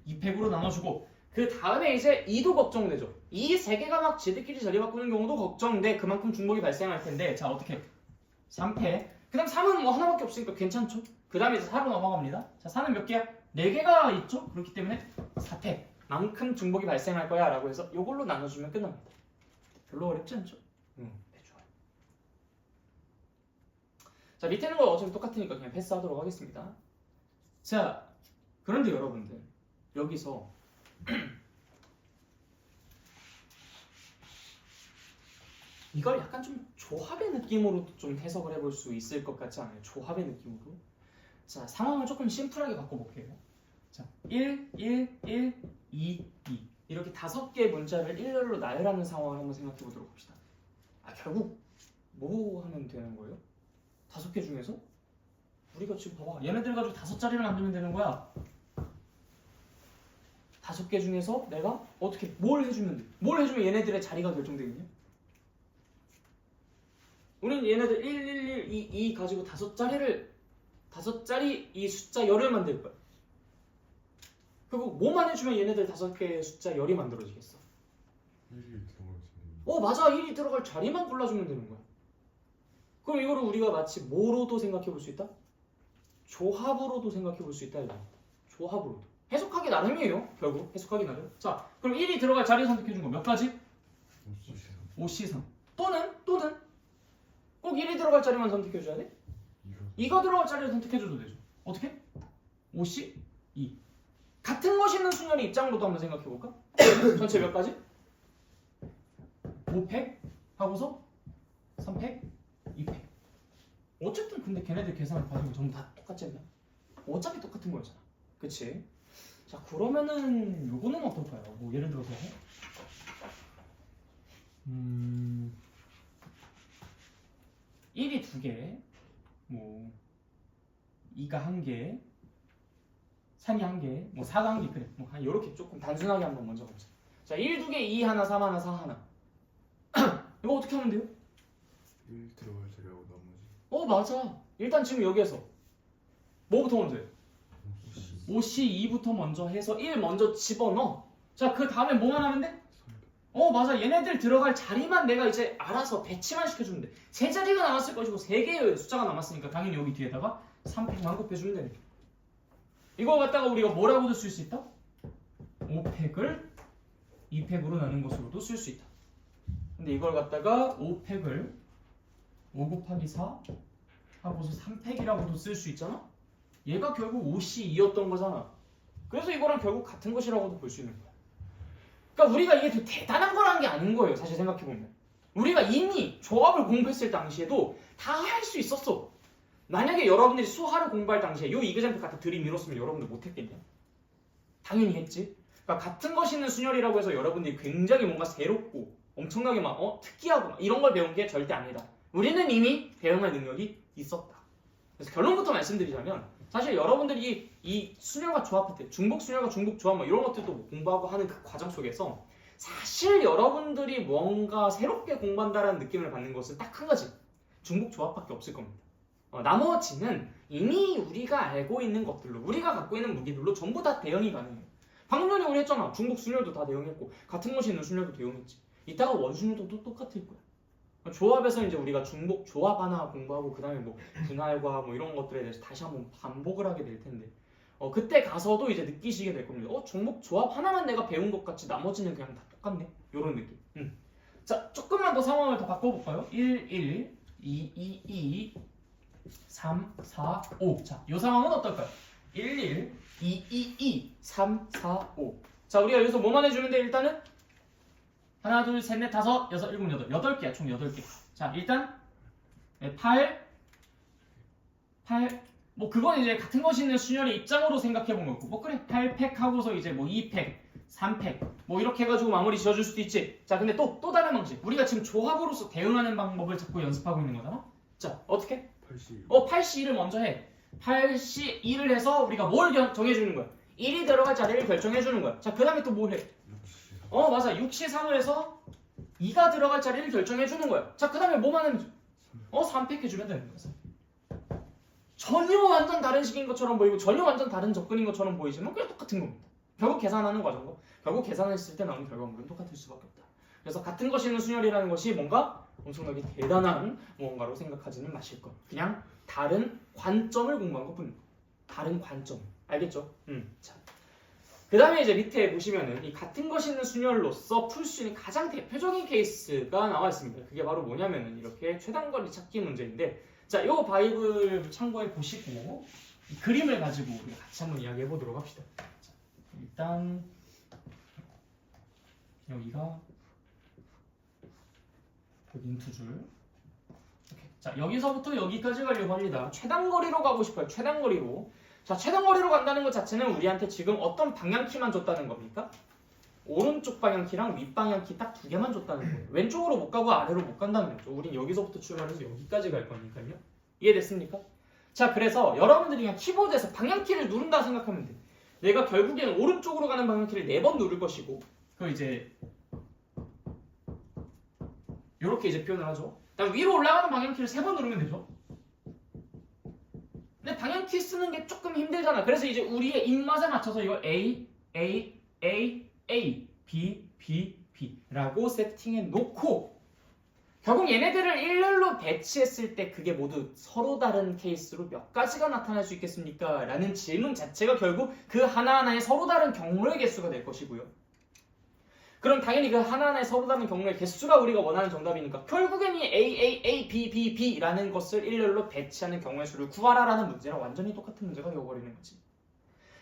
2팩으로 나눠주고 그 다음에 이제 2도 걱정되죠. 이 3개가 막 지들끼리 자리 바꾸는 경우도 걱정돼. 그만큼 중복이 발생할 텐데 자, 어떻게? 3패. 그 다음 3은 뭐 하나밖에 없으니까 괜찮죠? 그 다음에 이제 4로 넘어갑니다. 자, 4는 몇 개야? 4개가 있죠? 그렇기 때문에 4패 만큼 중복이 발생할 거야 라고 해서 이걸로 나눠주면 끝납니다. 별로 어렵지 않죠? 네, 좋아요. 자, 밑에 있는 거 어차피 똑같으니까 그냥 패스하도록 하겠습니다. 자, 그런데 여러분들 여기서 이걸 약간 좀 조합의 느낌으로 좀 해석을 해볼 수 있을 것 같지 않아요? 조합의 느낌으로. 자, 상황을 조금 심플하게 바꿔볼게요. 자, 1, 1, 1, 2, 2 이렇게 5개의 문자를 일렬로 나열하는 상황을 한번 생각해 보도록 합시다. 결국 뭐 하면 되는 거예요? 5개 중에서? 우리가 지금 봐봐, 얘네들 가지고 5자리를 만들면 되는 거야. 5개 중에서 내가 어떻게 뭘 해주면 돼? 뭘 해주면 얘네들의 자리가 결정되겠냐? 우리는 얘네들 1, 1, 1, 2, 2 가지고 5자리 이 숫자 열을 만들 거야. 그리고 뭐만 해주면 얘네들 5개의 숫자 열이 만들어지겠어? 1이 들어갈 수 있는. 맞아. 1이 들어갈 자리만 골라주면 되는 거야. 그럼 이거를 우리가 마치 뭐로도 생각해 볼 수 있다? 조합으로도 생각해 볼 수 있다 이거. 조합으로도. 해석하기 나름이에요. 결국 해석하기 나름. 자, 그럼 1이 들어갈 자리 선택해 준 거 몇 가지? 5C3. 또는 꼭 1이 들어갈 자리만 선택해 줘야 돼? 2가 들어갈 자리를 선택해 줘도 되죠. 어떻게? 5C 2. 같은 것이 있는 순열의 입장으로도 한번 생각해 볼까? 전체 몇 가지? 5팩 하고서 3팩, 2팩. 어쨌든 근데 걔네들 계산을 봐주면 전부 다 똑같지 않나? 어차피 똑같은 거였잖아. 그치? 자, 그러면은 요거는 어떨까요? 뭐 예를 들어서 1이 2개, 뭐 2가 1개, 3이 1개, 뭐 4가 1개, 그래. 뭐 이렇게 조금 단순하게 한번 먼저 보자. 자, 1, 2개, 2 하나, 3 하나, 4 하나. 이거 어떻게 하면 돼요? 1 들어갈 자리하고 나머지. 맞아. 일단 지금 여기에서 뭐부터 먼저 해? 5C 2부터 먼저 해서 1 먼저 집어넣어. 자, 그 다음에 뭐만 하면 돼? 맞아. 얘네들 들어갈 자리만 내가 이제 알아서 배치만 시켜주면 돼. 3자리가 남았을 것이고 3개의 숫자가 남았으니까 당연히 여기 뒤에다가 3팩만 곱해주면 되니까. 이거 갖다가 우리가 뭐라고도 쓸 수 있다? 5팩을 2팩으로 나눈 것으로도 쓸 수 있다. 근데 이걸 갖다가 5팩을 5 곱하기 4 하고서 3팩이라고도 쓸 수 있잖아? 얘가 결국 5C2였던 거잖아. 그래서 이거랑 결국 같은 것이라고도 볼 수 있는 거야. 그러니까 우리가 이게 되게 대단한 거라는 게 아닌 거예요. 사실 생각해보면. 우리가 이미 조합을 공부했을 당시에도 다 할 수 있었어. 만약에 여러분들이 수화를 공부할 당시에 요 이그젠플 갖다 들이밀었으면 여러분들 못했겠냐? 당연히 했지. 그러니까 같은 것이 있는 순열이라고 해서 여러분들이 굉장히 뭔가 새롭고 엄청나게 막 특이하고 막 이런 걸 배운 게 절대 아니다. 우리는 이미 대응할 능력이 있었다. 그래서 결론부터 말씀드리자면 사실 여러분들이 이 순열과 조합할 때 중복 순열과 중복 조합 뭐 이런 것들도 공부하고 하는 그 과정 속에서 사실 여러분들이 뭔가 새롭게 공부한다라는 느낌을 받는 것은 딱 한 가지. 중복 조합밖에 없을 겁니다. 나머지는 이미 우리가 알고 있는 것들로 우리가 갖고 있는 무기들로 전부 다 대응이 가능해요. 방금 전에 우리 했잖아. 중복 순열도 다 대응했고 같은 것이 있는 순열도 대응했지. 이따가 원순열도 또 똑같을 거야. 조합에서 이제 우리가 중복 조합 하나 공부하고 그 다음에 뭐 분할과 뭐 이런 것들에 대해서 다시 한번 반복을 하게 될 텐데 그때 가서도 이제 느끼시게 될 겁니다. 중복 조합 하나만 내가 배운 것 같지 나머지는 그냥 다 똑같네. 요런 느낌. 자, 조금만 더 상황을 더 바꿔볼까요? 1, 1, 2, 2, 2, 3, 4, 5. 자, 요 상황은 어떨까요? 1, 1, 2, 2, 2, 3, 4, 5. 자, 우리가 여기서 뭐만 해주면 돼? 일단은 하나, 둘, 셋, 넷, 다섯, 여섯, 일곱, 여덟. 8개야. 총 8개. 자, 일단 8, 뭐 그건 이제 같은 것이 있는 순열의 입장으로 생각해 본 거고 뭐 그래 8팩 하고서 이제 뭐 2팩, 3팩 뭐 이렇게 해가지고 마무리 지어줄 수도 있지. 자, 근데 또 다른 방식. 우리가 지금 조합으로서 대응하는 방법을 자꾸 연습하고 있는 거잖아. 자, 어떻게? 8C. 8C2를 먼저 해. 8C2를 해서 우리가 뭘 정해주는 거야? 1이 들어갈 자리를 결정해 주는 거야. 자, 그 다음에 또 뭘 해? 역시 맞아. 6시3을 해서 2가 들어갈 자리를 결정해 주는 거야. 자, 그 다음에 뭐만 하면 3팩 해주면 되는 거야. 전혀 완전 다른 식인 것처럼 보이고 전혀 완전 다른 접근인 것처럼 보이지만 그냥 똑같은 겁니다. 결국 계산하는 과정도 결국 계산했을 때 나오는 결과물은 똑같을 수밖에 없다. 그래서 같은 것이 있는 순열이라는 것이 뭔가 엄청나게 대단한 무언가로 생각하지는 마실 것. 그냥 다른 관점을 공부한 것뿐입니다. 다른 관점. 알겠죠? 자. 그 다음에 이제 밑에 보시면은 이 같은 것이 있는 순열로서 풀 수 있는 가장 대표적인 케이스가 나와 있습니다. 그게 바로 뭐냐면은 이렇게 최단거리 찾기 문제인데, 자, 요 바이블 참고해 보시고 이 그림을 가지고 우리가 같이 한번 이야기해 보도록 합시다. 자, 일단 여기가 여긴 두 줄. 오케이. 자, 여기서부터 여기까지 가려고 합니다. 최단거리로 가고 싶어요. 최단거리로. 자, 최단거리로 간다는 것 자체는 우리한테 지금 어떤 방향키만 줬다는 겁니까? 오른쪽 방향키랑 윗방향키 딱 두 개만 줬다는 거예요. 왼쪽으로 못 가고 아래로 못 간다는 거죠. 우린 여기서부터 출발해서 여기까지 갈 거니까요. 이해됐습니까? 자, 그래서 여러분들이 그냥 키보드에서 방향키를 누른다 생각하면 돼. 내가 결국에는 오른쪽으로 가는 방향키를 4번 누를 것이고, 그걸 이제 이렇게 이제 표현을 하죠. 그다음 위로 올라가는 방향키를 3번 누르면 되죠. 근데 방향키 쓰는 게 조금 힘들잖아. 그래서 이제 우리의 입맛에 맞춰서 이걸 A, A, A, A, B, B, B라고 세팅해 놓고 결국 얘네들을 일렬로 배치했을 때 그게 모두 서로 다른 케이스로 몇 가지가 나타날 수 있겠습니까? 라는 질문 자체가 결국 그 하나하나의 서로 다른 경로의 개수가 될 것이고요. 그럼 당연히 그 하나하나의 서로 다른 경로의 개수가 우리가 원하는 정답이니까 결국엔 이 A, A, A, B, B, B라는 것을 일렬로 배치하는 경우의 수를 구하라라는 문제랑 완전히 똑같은 문제가 되어버리는 거지.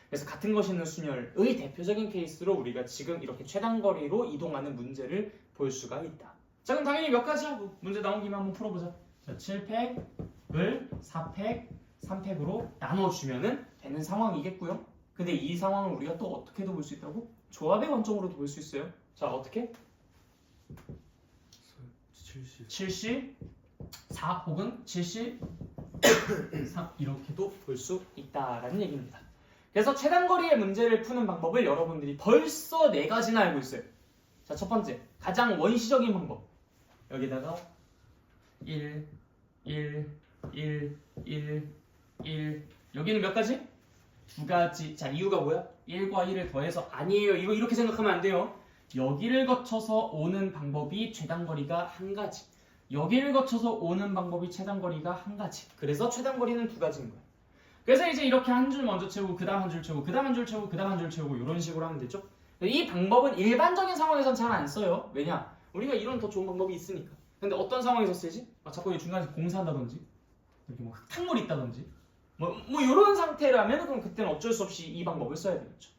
그래서 같은 것이 있는 순열의 대표적인 케이스로 우리가 지금 이렇게 최단거리로 이동하는 문제를 볼 수가 있다. 자, 그럼 당연히 몇 가지 하고 문제 나온 김에 한번 풀어보자. 자, 7팩을 4팩, 3팩으로 나눠주면 되는 상황이겠고요. 근데 이 상황을 우리가 또 어떻게도 볼 수 있다고? 조합의 관점으로도 볼 수 있어요. 자, 어떻게? 70, 4 혹은 70, 3 이렇게도 볼 수 있다라는 얘기입니다. 그래서 최단거리의 문제를 푸는 방법을 여러분들이 벌써 4가지나 알고 있어요. 자, 첫 번째, 가장 원시적인 방법. 여기다가 1, 1, 1, 1, 1 여기는 몇 가지? 2가지. 자, 이유가 뭐야? 1과 1을 더해서 아니에요. 이거 이렇게 생각하면 안 돼요. 여기를 거쳐서 오는 방법이 최단거리가 한 가지. 여기를 거쳐서 오는 방법이 최단거리가 한 가지. 그래서 최단거리는 2가지인 거야. 그래서 이제 이렇게 한 줄 먼저 채우고 그 다음 한 줄 채우고 그 다음 한 줄 채우고 그 다음 한 줄 채우고 이런 식으로 하면 되죠. 이 방법은 일반적인 상황에선 잘 안 써요. 왜냐? 우리가 이런 더 좋은 방법이 있으니까. 근데 어떤 상황에서 쓰지? 자꾸 중간에서 공사한다든지 이렇게 뭐 흙탕물이 있다든지 뭐 이런 상태라면 그럼 그때는 어쩔 수 없이 이 방법을 써야 되겠죠.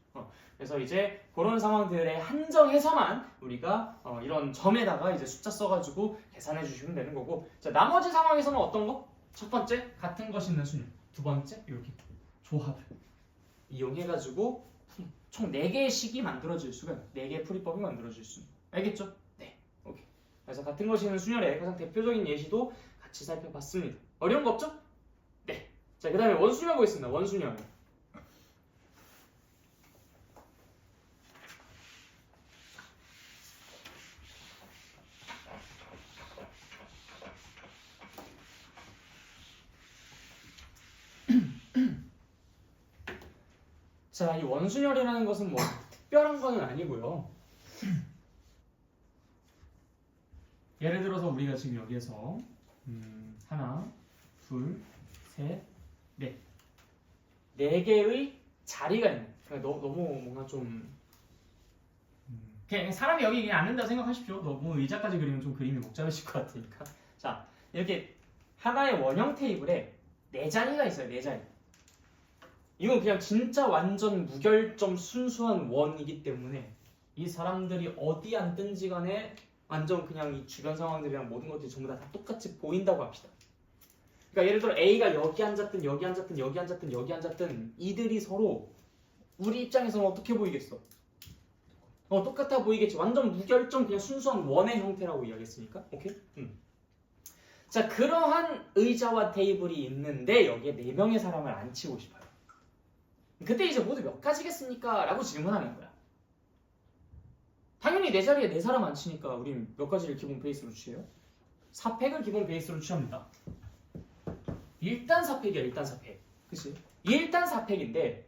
그래서 이제 그런 상황들에 한정해서만 우리가 이런 점에다가 이제 숫자 써가지고 계산해 주시면 되는 거고, 자, 나머지 상황에서는 어떤 거? 첫 번째, 같은 것이 있는 순위. 두 번째, 이렇게 조합을 이용해가지고 총 4개의 식이 만들어질 수가 있어요. 4개의 풀이법이 만들어질 수 있어요. 알겠죠? 네. 오케이. 그래서 같은 것이 있는 순열의 가장 대표적인 예시도 같이 살펴봤습니다. 어려운 거 없죠? 네. 자, 그 다음에 원순열 보겠습니다. 원순열. 자, 이 원순열이라는 것은 뭐 특별한 건 아니고요. 예를 들어서 우리가 지금 여기에서 하나, 둘, 셋, 넷 4개의 자리가 있는. 그러니까 너무 뭔가 좀 그냥 사람이 여기 그냥 앉는다 생각하십시오. 너무 의자까지 그리면 좀 그림이 복잡해질 것 같으니까. 자, 이렇게 하나의 원형 테이블에 4자리가 있어요. 4자리. 이건 그냥 진짜 완전 무결점 순수한 원이기 때문에 이 사람들이 어디 앉든지 간에 완전 그냥 이 주변 상황들이랑 모든 것들이 전부 다 똑같이 보인다고 합시다. 그러니까 예를 들어 A가 여기 앉았든 여기 앉았든 여기 앉았든 여기 앉았든 이들이 서로 우리 입장에서는 어떻게 보이겠어? 똑같아 보이겠지. 완전 무결점 그냥 순수한 원의 형태라고 이야기했으니까. 오케이? 자, 그러한 의자와 테이블이 있는데 여기에 4명의 사람을 앉히고 싶어요. 그때 이제 모두 몇 가지겠습니까? 라고 질문하는 거야. 당연히 내 자리에 네 사람 앉히니까 우린 몇 가지를 기본 베이스로 취해요? 4팩을 기본 베이스로 취합니다. 일단 4팩이야, 일단 4팩. 그치? 일단 4팩인데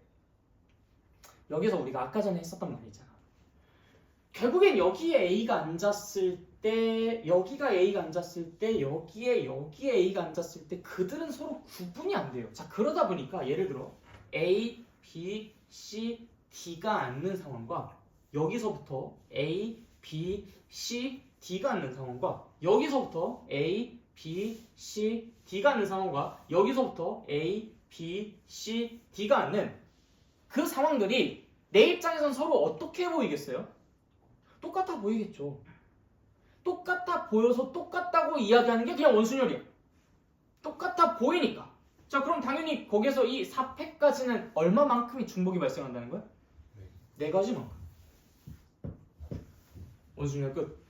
여기서 우리가 아까 전에 했었던 말이 있잖아. 결국엔 여기에 A가 앉았을 때, 여기가 A가 앉았을 때, 여기에 A가 앉았을 때 그들은 서로 구분이 안 돼요. 자, 그러다 보니까 예를 들어 A, B, C, D가 앉는 상황과 여기서부터 A, B, C, D가 앉는 상황과 여기서부터 A, B, C, D가 앉는 상황과 여기서부터 A, B, C, D가 앉는 그 상황들이 내 입장에선 서로 어떻게 보이겠어요? 똑같아 보이겠죠. 똑같아 보여서 똑같다고 이야기하는 게 그냥 원순열이야. 똑같아 보이니까. 자, 그럼 당연히 거기서 이 4팩까지는 얼마만큼이 중복이 발생한다는 거야? 네 가지만큼. 원순열 끝.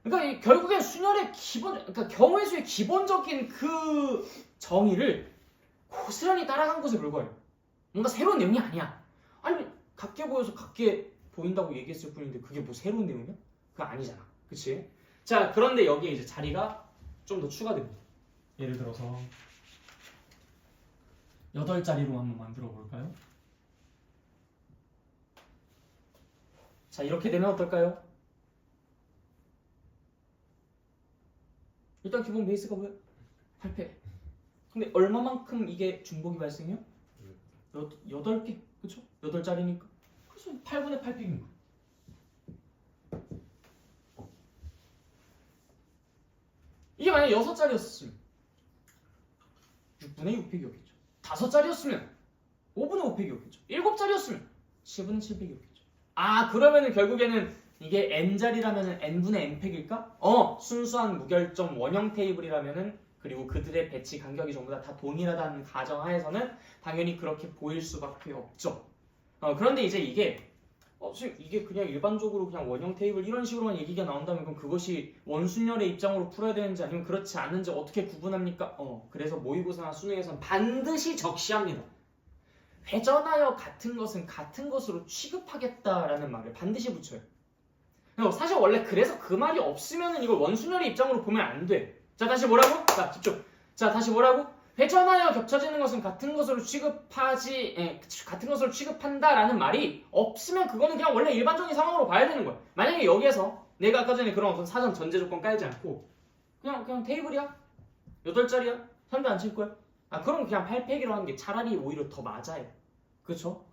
그러니까 결국엔 순열의 그러니까 경우의 수의 기본적인 그 정의를 고스란히 따라간 것에 불과해요. 뭔가 새로운 내용이 아니야. 아니, 같게 보여서 같게 보인다고 얘기했을 뿐인데 그게 뭐 새로운 내용이야? 그거 아니잖아. 그치? 자, 그런데 여기에 이제 자리가 좀 더 추가됩니다. 예를 들어서 8자리로 한번 만들어 볼까요? 자, 이렇게 되면 어떨까요? 일단 기본 베이스가 뭐야? 8팩. 근데 얼마만큼 이게 중복이 발생해요? 8개. 그쵸? 8자리니까. 그래서 8분의 8팩인 거야. 이게 만약에 6자리였으면 6분의 6팩이었겠죠. 5자리였으면 5분의 5팩이었겠죠. 7자리였으면 10분의 7팩이었겠죠. 아, 그러면은 결국에는 이게 n자리라면은 n분의 n팩일까? 순수한 무결점 원형 테이블이라면은 그리고 그들의 배치 간격이 전부 다 동일하다는 가정하에서는 당연히 그렇게 보일 수밖에 없죠. 그런데 이제 이게 이게 그냥 일반적으로 그냥 원형 테이블 이런 식으로만 얘기가 나온다면 그럼 그것이 원순열의 입장으로 풀어야 되는지 아니면 그렇지 않은지 어떻게 구분합니까? 그래서 모의고사나 수능에서는 반드시 적시합니다. 회전하여 같은 것은 같은 것으로 취급하겠다라는 말을 반드시 붙여요. 사실 원래 그래서 그 말이 없으면 이걸 원순열의 입장으로 보면 안 돼. 자, 다시 뭐라고? 자, 집중. 자, 다시 뭐라고? 회전하여 겹쳐지는 것은 같은 것으로 같은 것으로 취급한다라는 말이 없으면 그거는 그냥 원래 일반적인 상황으로 봐야 되는 거야. 만약에 여기에서 내가 아까 전에 그런 어떤 사전 전제 조건 깔지 않고 그냥 테이블이야? 8자리야? 사람도 안 칠 거야? 그럼 그냥 8팩이라고 하는 게 차라리 오히려 더 맞아요. 그쵸?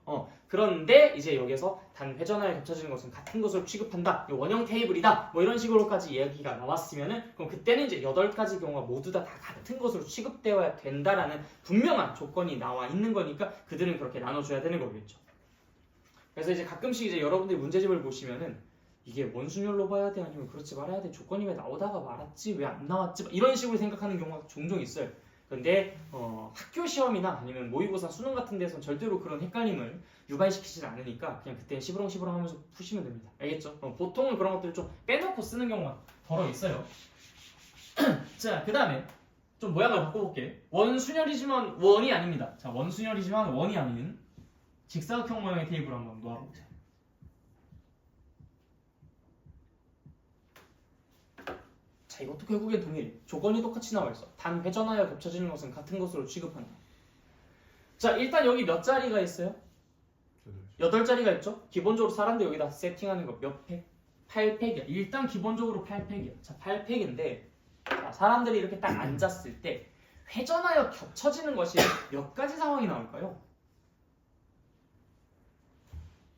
그런데 이제 여기서 단 회전하여 겹쳐지는 것은 같은 것으로 취급한다. 원형 테이블이다. 뭐 이런 식으로까지 이야기가 나왔으면은 그럼 그때는 이제 8가지 경우가 모두 다 같은 것으로 취급되어야 된다라는 분명한 조건이 나와 있는 거니까 그들은 그렇게 나눠줘야 되는 거겠죠. 그래서 이제 가끔씩 이제 여러분들이 문제집을 보시면은 이게 원순열로 봐야 돼 아니면 그렇지 말아야 돼 조건이 왜 나오다가 말았지 왜 안 나왔지 이런 식으로 생각하는 경우가 종종 있어요. 근데 학교 시험이나 아니면 모의고사 수능 같은 데서는 절대로 그런 헷갈림을 유발시키지 않으니까 그냥 그때는 시부렁시부렁 하면서 푸시면 됩니다. 알겠죠? 보통은 그런 것들을 좀 빼놓고 쓰는 경우가 더러 있어요. 자, 그 다음에 좀 모양을 바꿔볼게. 원순열이지만 원이 아닙니다. 자, 원순열이지만 원이 아닌 직사각형 모양의 테이블 한번 놓아보세요. 자, 이것도 결국엔 동일해. 조건이 똑같이 나와 있어. 단 회전하여 겹쳐지는 것은 같은 것으로 취급한다. 자, 일단 여기 몇 자리가 있어요? 8자리가 있죠? 기본적으로 사람들 여기다 세팅하는 거 몇 팩? 8팩이야. 일단 기본적으로 8팩이야. 자, 8팩인데 사람들이 이렇게 딱 앉았을 때 회전하여 겹쳐지는 것이 몇 가지 상황이 나올까요?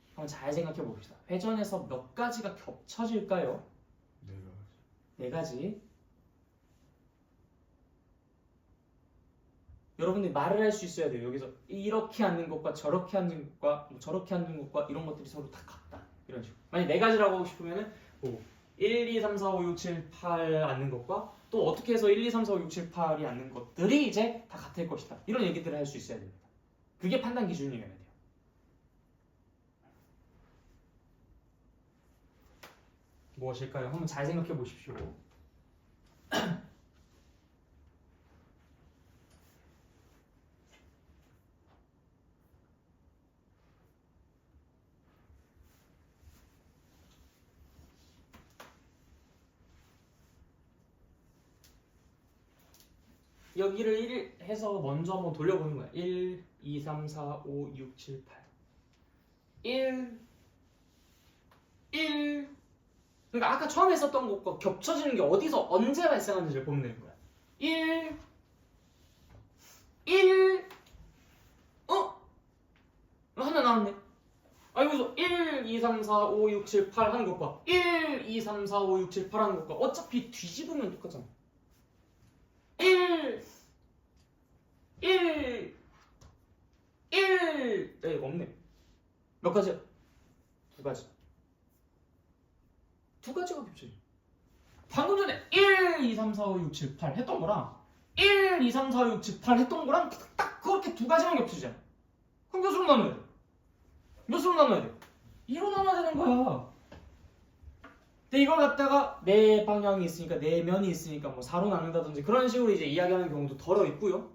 한번 잘 생각해 봅시다. 회전해서 몇 가지가 겹쳐질까요? 4가지. 여러분들이 말을 할 수 있어야 돼요. 여기서 이렇게 앉는 것과 저렇게 앉는 것과 저렇게 앉는 것과 이런 것들이 서로 다 같다. 이런 식으로. 만약 4가지라고 하고 싶으면은 1, 2, 3, 4, 5, 6, 7, 8 앉는 것과 또 어떻게 해서 1, 2, 3, 4, 5, 6, 7, 8이 앉는 것들이 이제 다 같을 것이다. 이런 얘기들을 할 수 있어야 됩니다. 그게 판단 기준이어야 돼요. 무엇일까요? 한번 잘 생각해 보십시오. 여기를 1 해서 먼저 한번 돌려보는 거야. 1, 2, 3, 4, 5, 6, 7, 8 1 그러니까 아까 처음에 썼던 것과 겹쳐지는 게 어디서 언제 발생하는지를 보면 되는 거야. 1 하나 나왔네. 아 여기서 1, 2, 3, 4, 5, 6, 7, 8 하는 것과 1, 2, 3, 4, 5, 6, 7, 8 하는 것과 어차피 뒤집으면 똑같잖아. 1 이거 없네. 몇 가지야? 두 가지. 두 가지가 겹쳐져. 방금 전에 1, 2, 3, 4, 5, 6, 7, 8 했던 거랑 1, 2, 3, 4, 5, 6, 7, 8 했던 거랑 딱 그렇게 두 가지만 겹쳐지잖아. 그럼 몇으로 나눠야 돼? 몇으로 나눠야 돼? 2로 나눠야 되는 거야. 근데 이걸 갖다가 네 방향이 있으니까 네 면이 있으니까 뭐 4로 나눈다든지 그런 식으로 이제 이야기하는 경우도 덜어 있고요.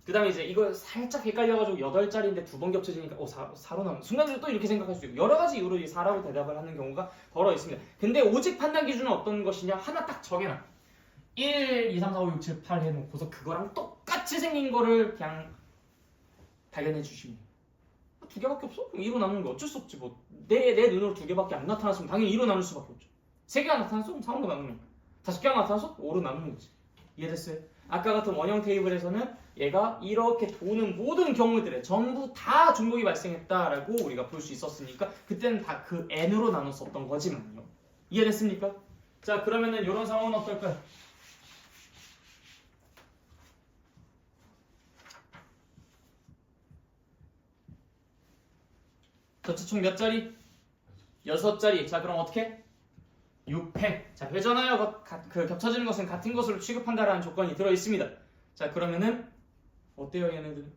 그 다음에 이제 이거 살짝 헷갈려가지고 8자리인데 두 번 겹쳐지니까 4로 나눈 순간적으로 또 이렇게 생각할 수 있고 여러 가지 이유로 이 4라고 대답을 하는 경우가 덜어 있습니다. 근데 오직 판단 기준은 어떤 것이냐 하나 딱 정해놔. 1, 2, 3, 4, 5, 6, 7, 8 해놓고서 그거랑 똑같이 생긴 거를 그냥 발견해 주시면 돼요. 두 개밖에 없어? 2로 나누는 거 어쩔 수 없지 뭐. 내 눈으로 두 개밖에 안 나타났으면 당연히 2로 나눌 수밖에 없죠. 3개가 나타났어? 그럼 3으로 나누는 거야. 5개가 나타났어? 5로 나누는 거지. 이해됐어요? 아까 같은 원형 테이블에서는 얘가 이렇게 도는 모든 경우들에 전부 다 중복이 발생했다라고 우리가 볼 수 있었으니까 그때는 다 그 n으로 나눴었던 거지만요. 이해됐습니까? 자 그러면은 이런 상황은 어떨까요? 전체 총 몇 자리? 6자리. 자 그럼 어떻게? 6팩. 자 회전하여 그 겹쳐지는 것은 같은 것으로 취급한다라는 조건이 들어 있습니다. 자 그러면은 어때요 얘네들은?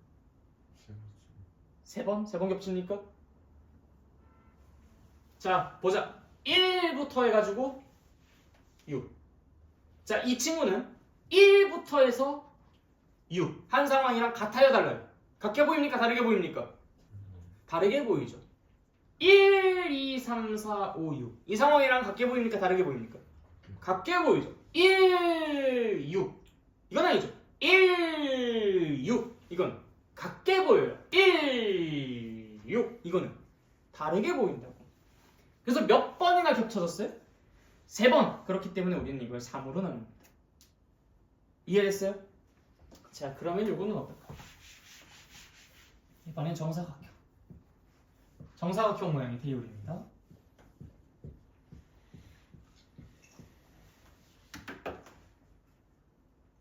세 번 겹칩니까? 자 보자. 1부터 해가지고 6. 자 이 친구는 1부터 해서 6 한 상황이랑 같아요 달라요? 같게 보입니까? 다르게 보입니까? 다르게 보이죠. 1, 2, 3, 4, 5, 6 이 상황이랑 같게 보입니까? 다르게 보입니까? 같게 보이죠. 1, 6 이건 아니죠. 1, 6 이건 같게 보여요. 1, 6 이거는 다르게 보인다고. 그래서 몇 번이나 겹쳐졌어요? 3번. 그렇기 때문에 우리는 이걸 3으로 나눕니다. 이해됐어요? 자 그러면 이거는 어떨까? 이번엔 정사각형. 정사각형 모양의 테이블입니다.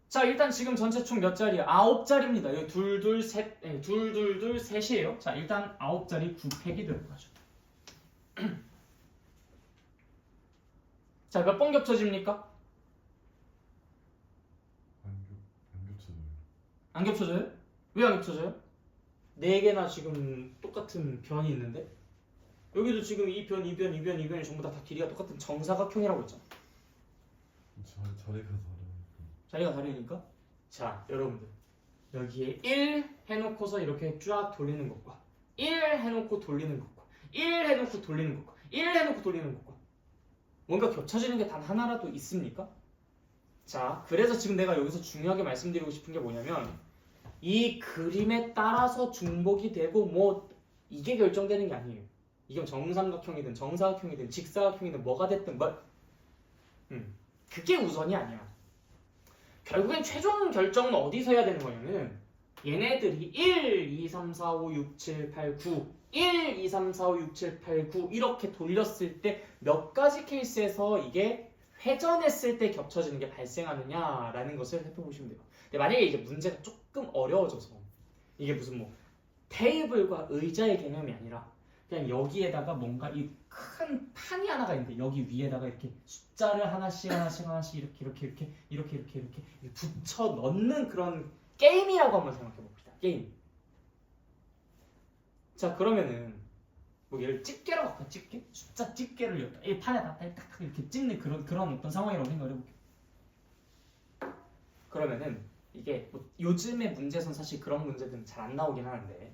자 일단 지금 전체 총 몇 자리야? 9자리입니다. 여기 둘, 셋이에요. 자 일단 9자리 9팩이 들어가죠. 자 몇 번 겹쳐집니까? 안 겹쳐져요? 왜 안 겹쳐져요? 4개나 지금 똑같은 변이 있는데 여기도 지금 이 변, 이 변, 이 변, 이 변이 전부 다 길이가 똑같은 정사각형이라고 했잖아. 자리가 다르니까. 자 여러분들 여기에 1 해놓고서 이렇게 쫙 돌리는 것과 1 해놓고 돌리는 것과 1 해놓고 돌리는 것과 1 해놓고 돌리는 것과 뭔가 겹쳐지는 게 단 하나라도 있습니까? 자 그래서 지금 내가 여기서 중요하게 말씀드리고 싶은 게 뭐냐면 이 그림에 따라서 중복이 되고 뭐 이게 결정되는 게 아니에요. 이건 정삼각형이든 정사각형이든 직사각형이든 뭐가 됐든 뭐 그게 우선이 아니야. 결국엔 최종 결정은 어디서 해야 되는 거냐면 얘네들이 1, 2, 3, 4, 5, 6, 7, 8, 9 1, 2, 3, 4, 5, 6, 7, 8, 9 이렇게 돌렸을 때 몇 가지 케이스에서 이게 회전했을 때 겹쳐지는 게 발생하느냐라는 것을 살펴보시면 돼요. 근데 만약에 이제 문제가 조금 어려워져서 이게 무슨 뭐 테이블과 의자의 개념이 아니라 그냥 여기에다가 뭔가 이 큰 판이 하나가 있는데 여기 위에다가 이렇게 숫자를 하나씩 이렇게 붙여 넣는 그런 게임이라고 한번 생각해 봅시다. 게임. 자 그러면은 뭐 얘를 집게라고 할까? 집게? 숫자 집게를 이 판에다 딱 이렇게 찍는 그런 어떤 상황이라고 생각해 볼게요. 그러면은 이게 뭐 요즘의 문제선 사실 그런 문제들은 잘 안 나오긴 하는데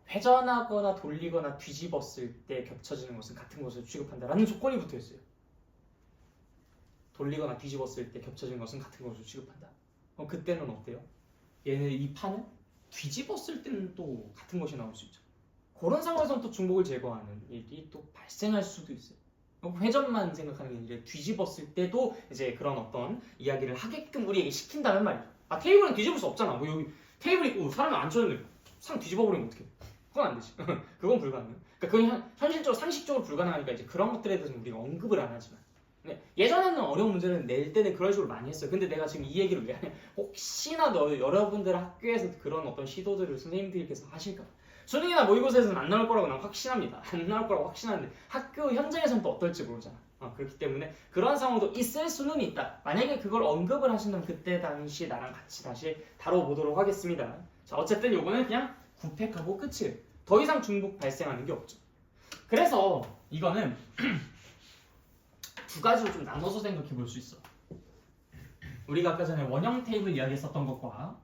회전하거나 돌리거나 뒤집었을 때 겹쳐지는 것은 같은 것을 취급한다라는 조건이 붙어 있어요. 돌리거나 뒤집었을 때 겹쳐지는 것은 같은 것을 취급한다. 그때는 어때요? 얘네 이 판을 뒤집었을 때는 또 같은 것이 나올 수 있죠. 그런 상황에서는 또 중복을 제거하는 일이 또 발생할 수도 있어요. 회전만 생각하는 게 아니라 뒤집었을 때도 이제 그런 어떤 이야기를 하게끔 우리에게 시킨다는 말이죠. 테이블은 뒤집을 수 없잖아. 뭐 여기 테이블 있고 사람이 앉혀있는데 상 뒤집어버리면 어떡해? 그건 안 되지. 그건 불가능해. 그러니까 그건 현실적으로 상식적으로 불가능하니까 이제 그런 것들에 대해서는 우리가 언급을 안 하지만 예전에는 어려운 문제를 낼 때는 그런 식으로 많이 했어요. 근데 내가 지금 이 얘기를 왜 하냐? 혹시나 여러분들 학교에서 그런 어떤 시도들을 선생님들께서 하실까? 수능이나 모의고사에서는 안 나올 거라고 난 확신합니다. 안 나올 거라고 확신하는데 학교 현장에서는 또 어떨지 모르잖아. 그렇기 때문에 그런 상황도 있을 수는 있다. 만약에 그걸 언급을 하신다면 그때 당시 나랑 같이 다시 다뤄보도록 하겠습니다. 자, 어쨌든 요거는 그냥 구팩하고 끝이에요. 더 이상 중복 발생하는 게 없죠. 그래서 이거는 두 가지로 좀 나눠서 생각해 볼 수 있어. 우리가 아까 전에 원형 테이블 이야기했었던 것과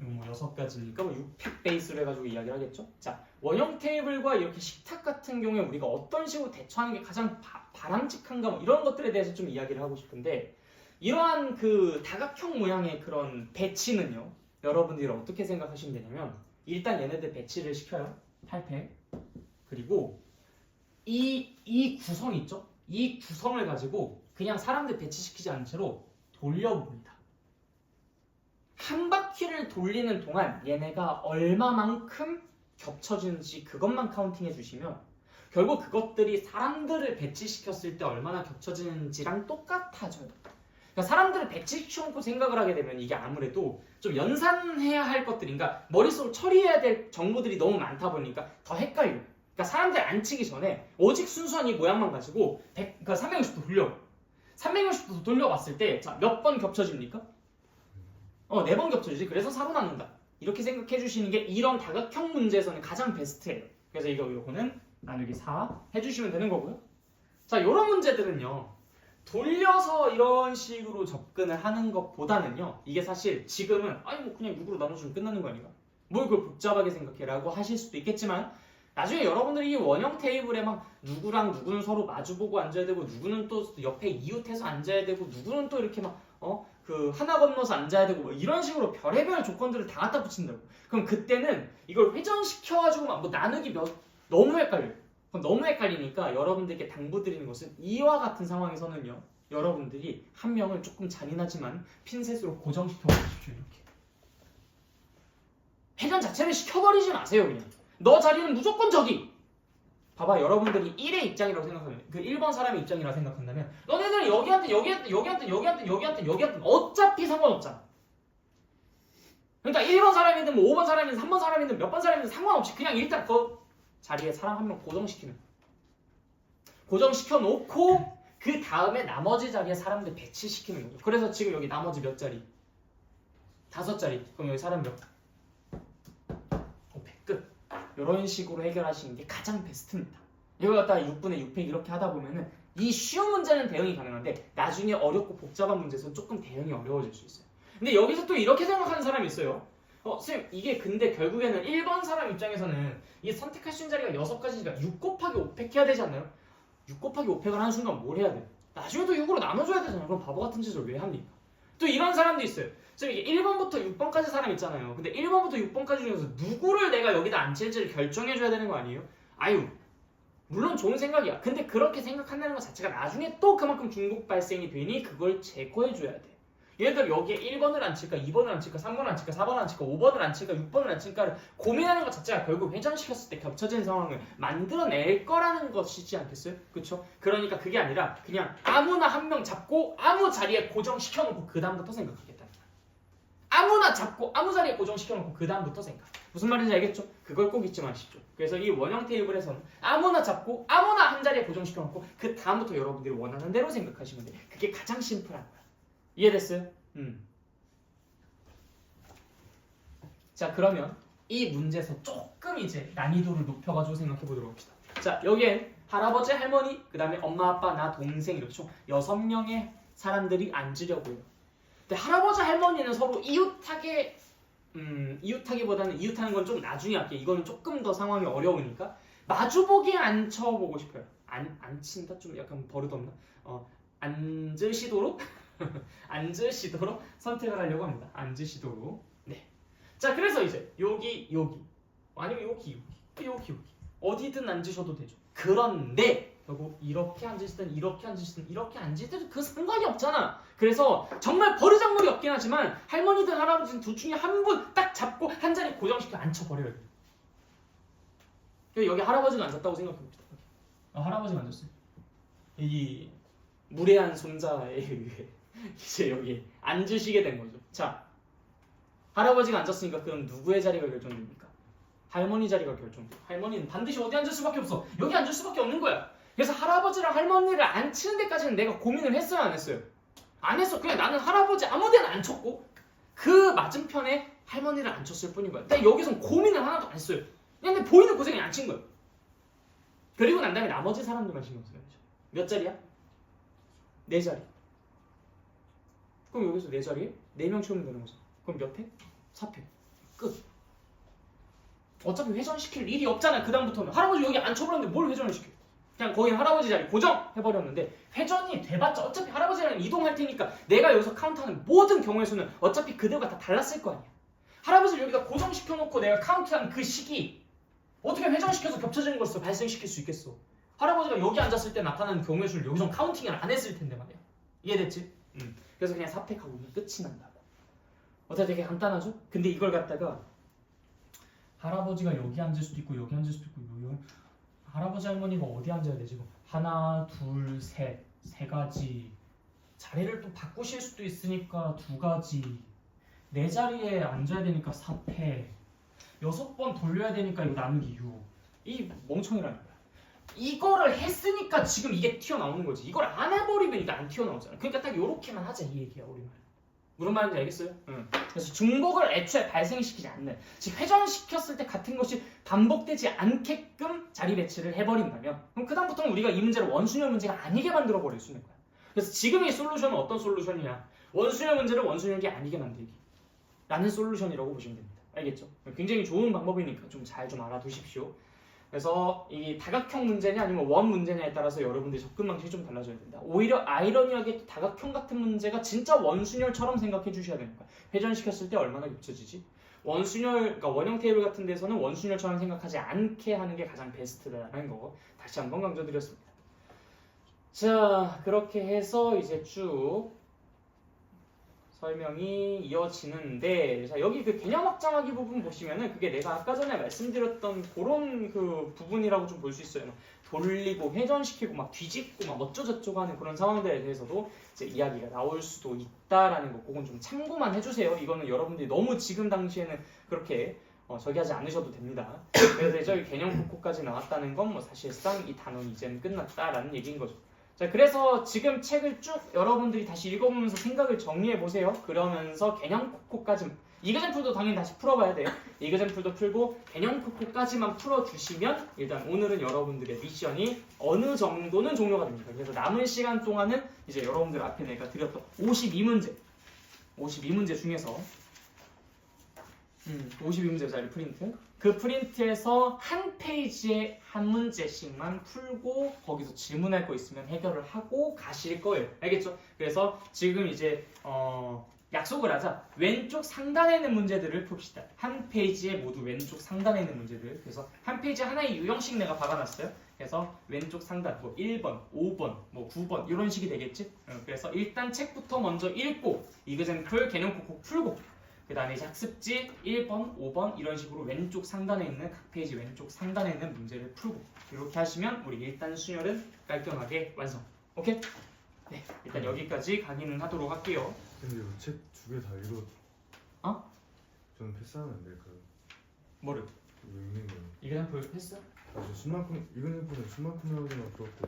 뭐 6가지니까 뭐 6팩 베이스로 해가지고 이야기를 하겠죠. 자, 원형 테이블과 이렇게 식탁 같은 경우에 우리가 어떤 식으로 대처하는 게 가장 바람직한가 뭐 이런 것들에 대해서 좀 이야기를 하고 싶은데 이러한 그 다각형 모양의 그런 배치는요. 여러분들이 어떻게 생각하시면 되냐면 일단 얘네들 배치를 시켜요. 8팩. 그리고 이 구성 있죠? 이 구성을 가지고 그냥 사람들 배치시키지 않은 채로 돌려봅니다. 한 바퀴를 돌리는 동안 얘네가 얼마만큼 겹쳐지는지 그것만 카운팅해 주시면 결국 그것들이 사람들을 배치시켰을 때 얼마나 겹쳐지는지랑 똑같아져요. 그러니까 사람들을 배치시켜놓고 생각을 하게 되면 이게 아무래도 좀 연산해야 할 것들인가 머릿속으로 처리해야 될 정보들이 너무 많다 보니까 더 헷갈려. 그러니까 사람들 앉히기 전에 오직 순수한 이 모양만 가지고 그러니까 360도 돌려. 360도 돌려봤을 때 몇 번 겹쳐집니까? 4번 겹쳐지지. 그래서 사로 낳는다. 이렇게 생각해 주시는 게 이런 다각형 문제에서는 가장 베스트예요. 그래서 요거는 나누기 4 해주시면 되는 거고요. 자, 이런 문제들은요. 돌려서 이런 식으로 접근을 하는 것보다는요. 이게 사실 지금은 뭐 그냥 6으로 나눠주면 끝나는 거 아닌가? 뭘 그걸 복잡하게 생각해라고 하실 수도 있겠지만 나중에 여러분들이 이 원형 테이블에 막 누구랑 누구는 서로 마주보고 앉아야 되고 누구는 또 옆에 이웃해서 앉아야 되고 누구는 또 이렇게 막 그 하나 건너서 앉아야 되고 뭐 이런 식으로 별의별 조건들을 다 갖다 붙인다고. 그럼 그때는 이걸 회전시켜가지고 막 뭐 나누기 너무 헷갈려요. 그럼 너무 헷갈리니까 여러분들께 당부드리는 것은 이와 같은 상황에서는요. 여러분들이 한 명을 조금 잔인하지만 핀셋으로 고정시켜 보십시오. 이렇게. 회전 자체를 시켜버리지 마세요. 그냥. 너 자리는 무조건 저기. 봐봐, 여러분들이 1의 입장이라고 생각하면 그 1번 사람의 입장이라고 생각한다면 너네들은 여기 앉든 여기 앉든 여기 앉든 여기 앉든 여기 앉든 여기 앉든 어차피 상관없잖아. 그러니까 1번 사람이든 뭐 5번 사람이든 3번 사람이든 몇 번 사람이든 상관없이 그냥 일단 그 자리에 사람 한 명 고정시키는 거야. 고정시켜 놓고 그 다음에 나머지 자리에 사람들 배치시키는 거죠. 그래서 지금 여기 나머지 몇 자리? 5자리. 그럼 여기 사람 몇? 5팩 끝. 이런 식으로 해결하시는 게 가장 베스트입니다. 이걸 갖다가 6분의 6팩 이렇게 하다 보면은 이 쉬운 문제는 대응이 가능한데 나중에 어렵고 복잡한 문제에서는 조금 대응이 어려워질 수 있어요. 근데 여기서 또 이렇게 생각하는 사람이 있어요. 선생님 이게 근데 결국에는 1번 사람 입장에서는 이 선택할 수 있는 자리가 6가지니까 6 곱하기 5팩 해야 되지 않나요? 6 곱하기 5팩을 하는 순간 뭘 해야 돼요? 나중에 또 6으로 나눠줘야 되잖아요. 그럼 바보 같은 짓을 왜 합니까? 또 이런 사람도 있어요. 선생님 이게 1번부터 6번까지 사람 있잖아요. 근데 1번부터 6번까지 중에서 누구를 내가 여기다 앉힐지를 결정해줘야 되는 거 아니에요? 물론 좋은 생각이야. 근데 그렇게 생각한다는 것 자체가 나중에 또 그만큼 중복 발생이 되니 그걸 제거해줘야 돼. 예를 들어 여기에 1번을 앉힐까 2번을 앉힐까 3번을 앉힐까 4번을 앉힐까 5번을 앉힐까 6번을 앉힐까를 고민하는 것 자체가 결국 회전시켰을 때 겹쳐지는 상황을 만들어낼 거라는 것이지 않겠어요? 그렇죠? 그러니까 그게 아니라 그냥 아무나 한 명 잡고 아무 자리에 고정시켜놓고 그 다음부터 생각하겠다. 아무나 잡고 아무 자리에 고정시켜놓고 그 다음부터 생각. 무슨 말인지 알겠죠? 그걸 꼭 잊지 마십시오. 그래서 이 원형 테이블에서는 아무나 잡고 아무나 한 자리에 고정시켜놓고 그 다음부터 여러분들이 원하는 대로 생각하시면 돼요. 그게 가장 심플한 거야. 이해됐어요? 자, 그러면 이 문제에서 조금 이제 난이도를 높여가지고 생각해 보도록 합시다. 자, 여기엔 할아버지, 할머니, 그 다음에 엄마, 아빠, 나, 동생 이렇게 총 6명의 사람들이 앉으려고요. 근데 할아버지, 할머니는 서로 이웃하기보다는 이웃하는 건 좀 나중에 할게요. 이거는 조금 더 상황이 어려우니까 마주보기에 앉혀보고 싶어요. 앉힌다 좀 약간 버릇없나? 앉으시도록 앉으시도록 선택을 하려고 합니다. 앉으시도록. 네. 자, 그래서 이제 여기 아니면 여기 어디든 앉으셔도 되죠. 그런데 여보 이렇게 앉으시든 이렇게 앉으시든 이렇게 앉으시든 그 상관이 없잖아. 그래서 정말 버르장머리 없긴 하지만 할머니든 할아버지든 둘 중에 한 분 딱 잡고 한 자리 고정시켜 앉혀버려야 돼. 여기 할아버지가 앉았다고 생각해봅시다. 할아버지가 앉았어요. 이 무례한 손자에 의해 이제 여기 앉으시게 된 거죠. 자, 할아버지가 앉았으니까 그럼 누구의 자리가 결정됩니까? 할머니 자리가 결정돼. 할머니는 반드시 어디 앉을 수밖에 없어. 여기 앉을 수밖에 없는 거야. 그래서 할아버지랑 할머니를 앉히는 데까지는 내가 고민을 했어요, 안 했어요? 안 했어. 그냥 나는 할아버지 아무 데나 앉혔고 그 맞은편에 할머니를 앉혔을 뿐인 거야. 내가 여기선 고민을 하나도 안 했어요. 그냥 내 보이는 곳에 그냥 앉힌 거야. 그리고 난 다음에 나머지 사람들만 신경 써야죠. 몇 자리야? 4자리. 그럼 여기서 4자리에 4명 채우면 되는 거죠. 그럼 몇 회? 4회. 끝. 어차피 회전시킬 일이 없잖아. 그 다음부터는 할아버지 여기 앉혀버렸는데 뭘 회전을 시켜? 그냥 거기 할아버지 자리 고정해버렸는데 회전이 돼봤자 어차피 할아버지랑 이동할 테니까 내가 여기서 카운트하는 모든 경우의 수는 어차피 그들과 다 달랐을 거 아니야. 할아버지를 여기다 고정시켜놓고 내가 카운트한 그 시기 어떻게 회전시켜서 겹쳐지는 것을 발생시킬 수 있겠어? 할아버지가 여기 앉았을 때 나타나는 경우의 수를 여기서 카운팅을 안 했을 텐데 말이야. 이해됐지? 그래서 그냥 사택하고 끝이 난다고. 어차피 되게 간단하죠? 근데 이걸 갖다가 할아버지가 여기 앉을 수도 있고 여기 앉을 수도 있고 할아버지 할머니가 어디 앉아야 되지? 하나, 둘, 셋, 3가지. 자리를 또 바꾸실 수도 있으니까 2가지. 4자리에 앉아야 되니까 4패. 6번 돌려야 되니까 이거 나누기 6. 이 멍청이라는 거야. 이거를 했으니까 지금 이게 튀어나오는 거지. 이걸 안 해버리면 이게 안 튀어나오잖아. 그러니까 딱 이렇게만 하자 이 얘기야 우리 말. 무슨 말인지 알겠어요? 응. 그래서 중복을 애초에 발생시키지 않는, 즉 회전시켰을 때 같은 것이 반복되지 않게끔 자리 배치를 해버린다면 그럼 그 다음부터는 우리가 이 문제를 원순열 문제가 아니게 만들어버릴 수 있는 거야. 그래서 지금의 솔루션은 어떤 솔루션이냐? 원순열 문제를 원순열이 아니게 만들기 라는 솔루션이라고 보시면 됩니다. 알겠죠? 굉장히 좋은 방법이니까 좀 잘 좀 알아두십시오. 그래서 이 다각형 문제냐 아니면 원 문제냐에 따라서 여러분들의 접근 방식이 좀 달라져야 된다. 오히려 아이러니하게 다각형 같은 문제가 진짜 원순열처럼 생각해 주셔야 됩니다. 회전시켰을 때 얼마나 겹쳐지지? 원순열, 그러니까 원형 테이블 같은 데서는 원순열처럼 생각하지 않게 하는 게 가장 베스트다라는 거 다시 한번 강조드렸습니다. 자, 그렇게 해서 이제 쭉 설명이 이어지는데, 자 여기 그 개념 확장하기 부분 보시면은 그게 내가 아까 전에 말씀드렸던 그런 그 부분이라고 좀 볼 수 있어요. 막 돌리고 회전시키고 막 뒤집고 막 어쩌저쩌고 하는 그런 상황들에 대해서도 이제 이야기가 나올 수도 있다라는 거 그건 좀 참고만 해주세요. 이거는 여러분들이 너무 지금 당시에는 그렇게 저기 하지 않으셔도 됩니다. 그래서 저기 개념 코코까지 나왔다는 건 뭐 사실상 이 단원이 이제는 끝났다라는 얘기인 거죠. 자, 그래서 지금 책을 쭉 여러분들이 다시 읽어보면서 생각을 정리해보세요. 그러면서 개념 코코까지, 이그젠플도 당연히 다시 풀어봐야 돼요. 이그젠플도 풀고 개념 코코까지만 풀어주시면 일단 오늘은 여러분들의 미션이 어느 정도는 종료가 됩니다. 그래서 남은 시간 동안은 이제 여러분들 앞에 내가 드렸던 52문제 중에서 52문제짜리 프린트, 그 프린트에서 한 페이지에 한 문제씩만 풀고 거기서 질문할 거 있으면 해결을 하고 가실 거예요. 알겠죠? 그래서 지금 이제 약속을 하자. 왼쪽 상단에 있는 문제들을 풉시다. 한 페이지에 모두 왼쪽 상단에 있는 문제들. 그래서 한 페이지 하나의 유형씩 내가 박아놨어요. 그래서 왼쪽 상단 뭐 1번, 5번, 뭐 9번 이런 식이 되겠지? 그래서 일단 책부터 먼저 읽고 이그젠플 개념 콕콕 풀고 그 다음에 이제 학습지 1번, 5번 이런 식으로 왼쪽 상단에 있는 각 페이지 왼쪽 상단에 있는 문제를 풀고 이렇게 하시면 우리 일단 순열은 깔끔하게 완성. 오케이? 네, 일단 여기까지 강의는 하도록 할게요. 근데 이거 책 2개 다 읽어. 어? 저는 패스하면 안 될까요? 뭐를? 이거 읽는 거. 이그젠플 했어? 저 수만큼 읽는 분은 수만큼 나오지만 그렇고